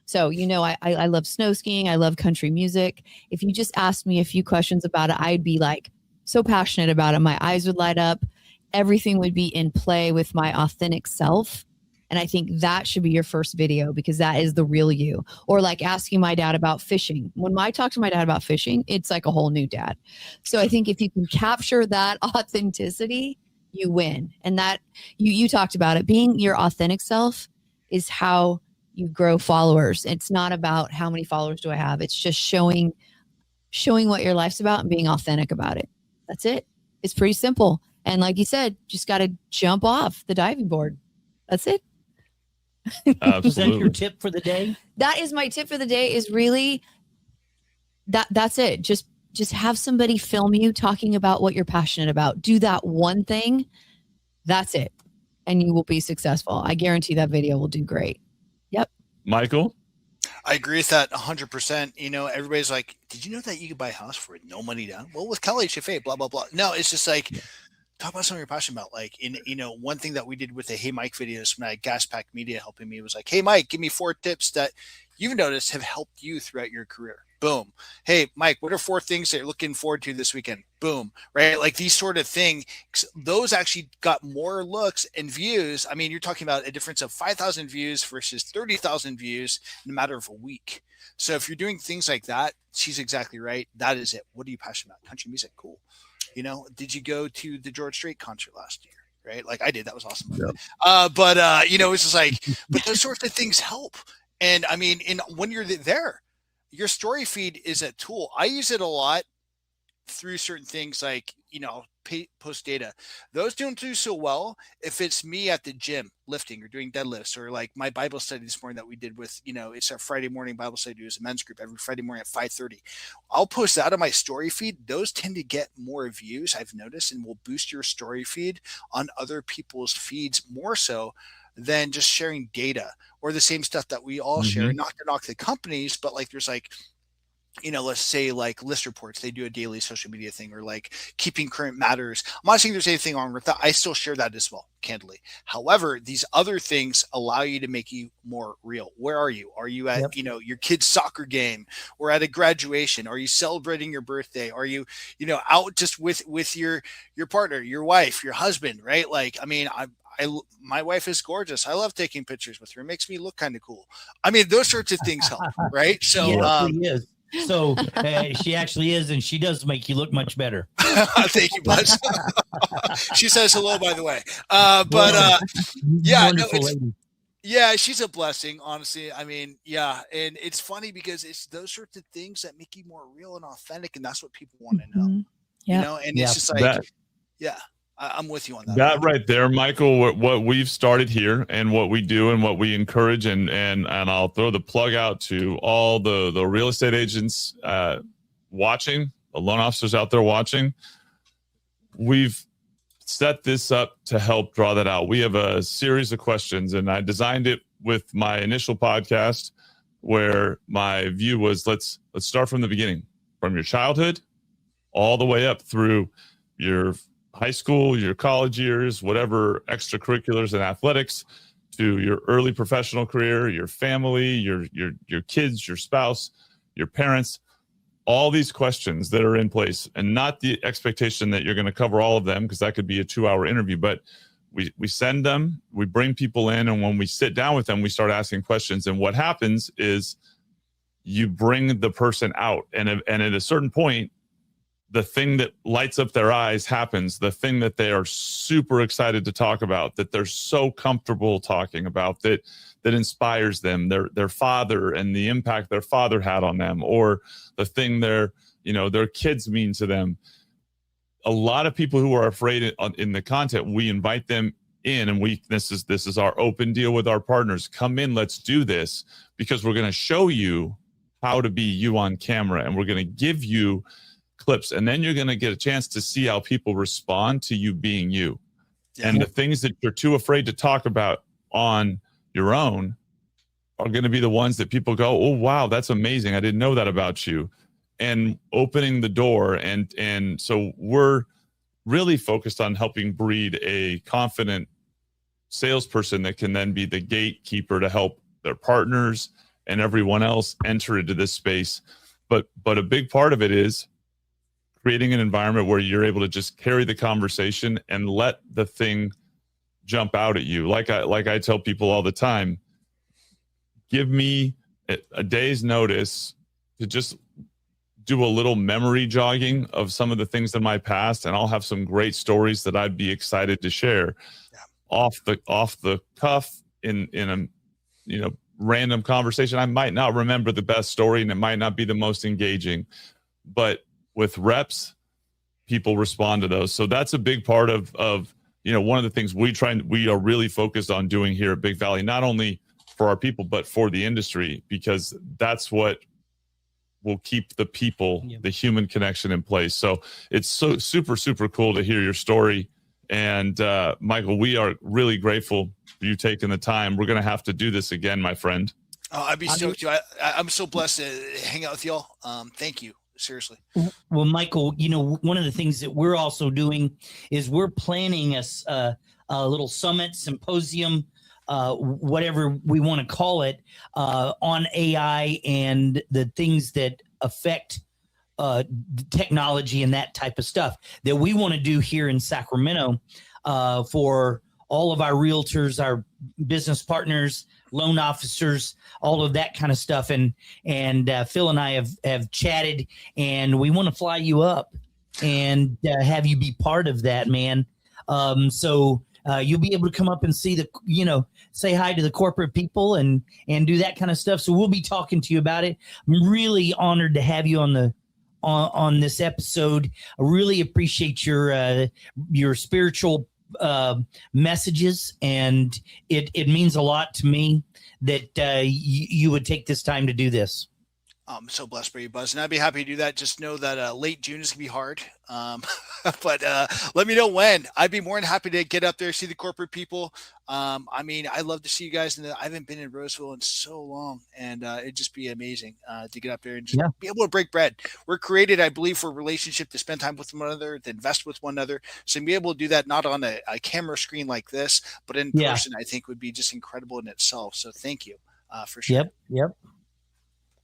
So, I love snow skiing. I love country music. If you just asked me a few questions about it, I'd be like so passionate about it. My eyes would light up. Everything would be in play with my authentic self. And I think that should be your first video, because that is the real you. Or like asking my dad about fishing. When I talk to my dad about fishing, it's like a whole new dad. So I think if you can capture that authenticity, you win. And that you talked about it. Being your authentic self is how you grow followers. It's not about how many followers do I have. It's just showing what your life's about and being authentic about it. That's it. It's pretty simple. And like you said, just got to jump off the diving board. That's it. Is that your tip for the day? That is my tip for the day, is really that's it. Just have somebody film you talking about what you're passionate about. Do that one thing. That's it. And you will be successful. I guarantee that video will do great. Yep. Michael? I agree with that 100%. Everybody's like, did you know that you could buy a house for no money down? Well, with Cal HFA, blah, blah, blah. No, it's just like, talk about something you're passionate about. Like, one thing that we did with the Hey Mike videos when I had Gaspack Media helping me was like, hey Mike, give me 4 tips that you've noticed have helped you throughout your career. Boom. Hey Mike, what are 4 things that you're looking forward to this weekend? Boom. Right? Like these sort of things, those actually got more looks and views. I mean, you're talking about a difference of 5,000 views versus 30,000 views in a matter of a week. So if you're doing things like that, she's exactly right. That is it. What are you passionate about? Country music. Cool. Did you go to the George Strait concert last year? Right? Like I did. That was awesome. Yeah. It's just like, but those sorts of things help. And I mean, when you're there, your story feed is a tool. I use it a lot through certain things like, post data. Those don't do so well if it's me at the gym lifting or doing deadlifts, or like my Bible study this morning that we did with, it's our Friday morning Bible study as a men's group every Friday morning at 5:30. I'll post that on my story feed. Those tend to get more views, I've noticed, and will boost your story feed on other people's feeds more so than just sharing data or the same stuff that we all share. Not to knock the companies, but like there's like, let's say like List Reports, they do a daily social media thing, or like Keeping Current Matters. I'm not saying there's anything wrong with that. I still share that as well, candidly. However, these other things allow you to make you more real. Where are you? Are you at, your kid's soccer game, or at a graduation? Are you celebrating your birthday? Are you, out just with your partner, your wife, your husband, right? Like, I mean, my wife is gorgeous. I love taking pictures with her. It makes me look kind of cool. I mean, those sorts of things help, right? So, is. So she actually is, and she does make you look much better. Thank you, Buzz. She says hello, by the way. Yeah, she's a blessing, honestly. I mean, yeah, and it's funny because it's those sorts of things that make you more real and authentic, and that's what people want to know. And it's just like, I'm with you on that. That right there, Michael, what we've started here and what we do and what we encourage, and I'll throw the plug out to all the real estate agents watching, the loan officers out there watching. We've set this up to help draw that out. We have a series of questions, and I designed it with my initial podcast where my view was let's start from the beginning, from your childhood all the way up through your high school, your college years, whatever extracurriculars and athletics, to your early professional career, your family, your kids, your spouse, your parents, all these questions that are in place, and not the expectation that you're going to cover all of them, because that could be a 2-hour interview, but we send them, we bring people in, and when we sit down with them, we start asking questions. And what happens is you bring the person out, and at a certain point, the thing that lights up their eyes happens, the thing that they are super excited to talk about, that they're so comfortable talking about, that inspires them, their father and the impact their father had on them, or the thing their kids mean to them. A lot of people who are afraid in the content, we invite them in, and this is our open deal with our partners. Come in, let's do this, because we're going to show you how to be you on camera, and we're going to give you clips, and then you're going to get a chance to see how people respond to you being you. Yeah. And the things that you're too afraid to talk about on your own are going to be the ones that people go, oh, wow, that's amazing, I didn't know that about you. And opening the door. And so we're really focused on helping breed a confident salesperson that can then be the gatekeeper to help their partners and everyone else enter into this space. But a big part of it is creating an environment where you're able to just carry the conversation and let the thing jump out at you. Like I tell people all the time, give me a day's notice to just do a little memory jogging of some of the things in my past, and I'll have some great stories that I'd be excited to share. Yeah. off the cuff in a random conversation. I might not remember the best story, and it might not be the most engaging, but with reps, people respond to those. So that's a big part of one of the things we are really focused on doing here at Big Valley, not only for our people, but for the industry, because that's what will keep the people, the human connection in place. So it's so super, super cool to hear your story. And Michael, we are really grateful for you taking the time. We're going to have to do this again, my friend. Oh, I'd be stoked to. I'm so blessed to hang out with y'all. Thank you. Seriously. Well, Michael, one of the things that we're also doing is we're planning a little summit, symposium, whatever we want to call it, on AI and the things that affect technology and that type of stuff that we want to do here in Sacramento for all of our realtors, our business partners, loan officers, all of that kind of stuff. And Phil and I have chatted, and we want to fly you up and have you be part of that, man. So you'll be able to come up and see say hi to the corporate people and do that kind of stuff. So we'll be talking to you about it. I'm really honored to have you on this episode. I really appreciate your spiritual messages, and it means a lot to me that you would take this time to do this. I'm so blessed by you, Buzz, and I'd be happy to do that. Just know that late June is gonna be hard, but let me know when. I'd be more than happy to get up there, see the corporate people. I'd love to see you guys. I haven't been in Roseville in so long, and it'd just be amazing to get up there and just be able to break bread. We're created, I believe, for a relationship, to spend time with one another, to invest with one another. So to be able to do that not on a camera screen like this, but in person, I think would be just incredible in itself. So thank you for sure. Yep.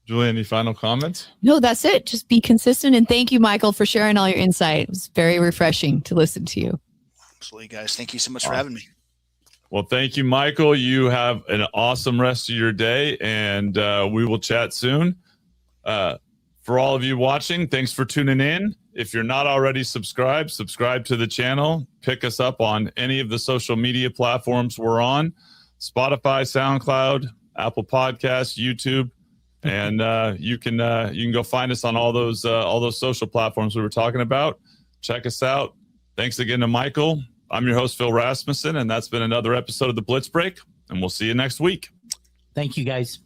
Julie, any final comments? No, that's it. Just be consistent. And thank you, Michael, for sharing all your insight. It was very refreshing to listen to you. Absolutely, guys. Thank you so much for having me. Well, thank you, Michael. You have an awesome rest of your day, and we will chat soon. For all of you watching, thanks for tuning in. If you're not already subscribe to the channel. Pick us up on any of the social media platforms we're on: Spotify, SoundCloud, Apple Podcasts, YouTube. And you can go find us on all those social platforms we were talking about. Check us out. Thanks again to Michael. I'm your host, Phil Rasmussen, and that's been another episode of the Blitz Break, and we'll see you next week. Thank you, guys.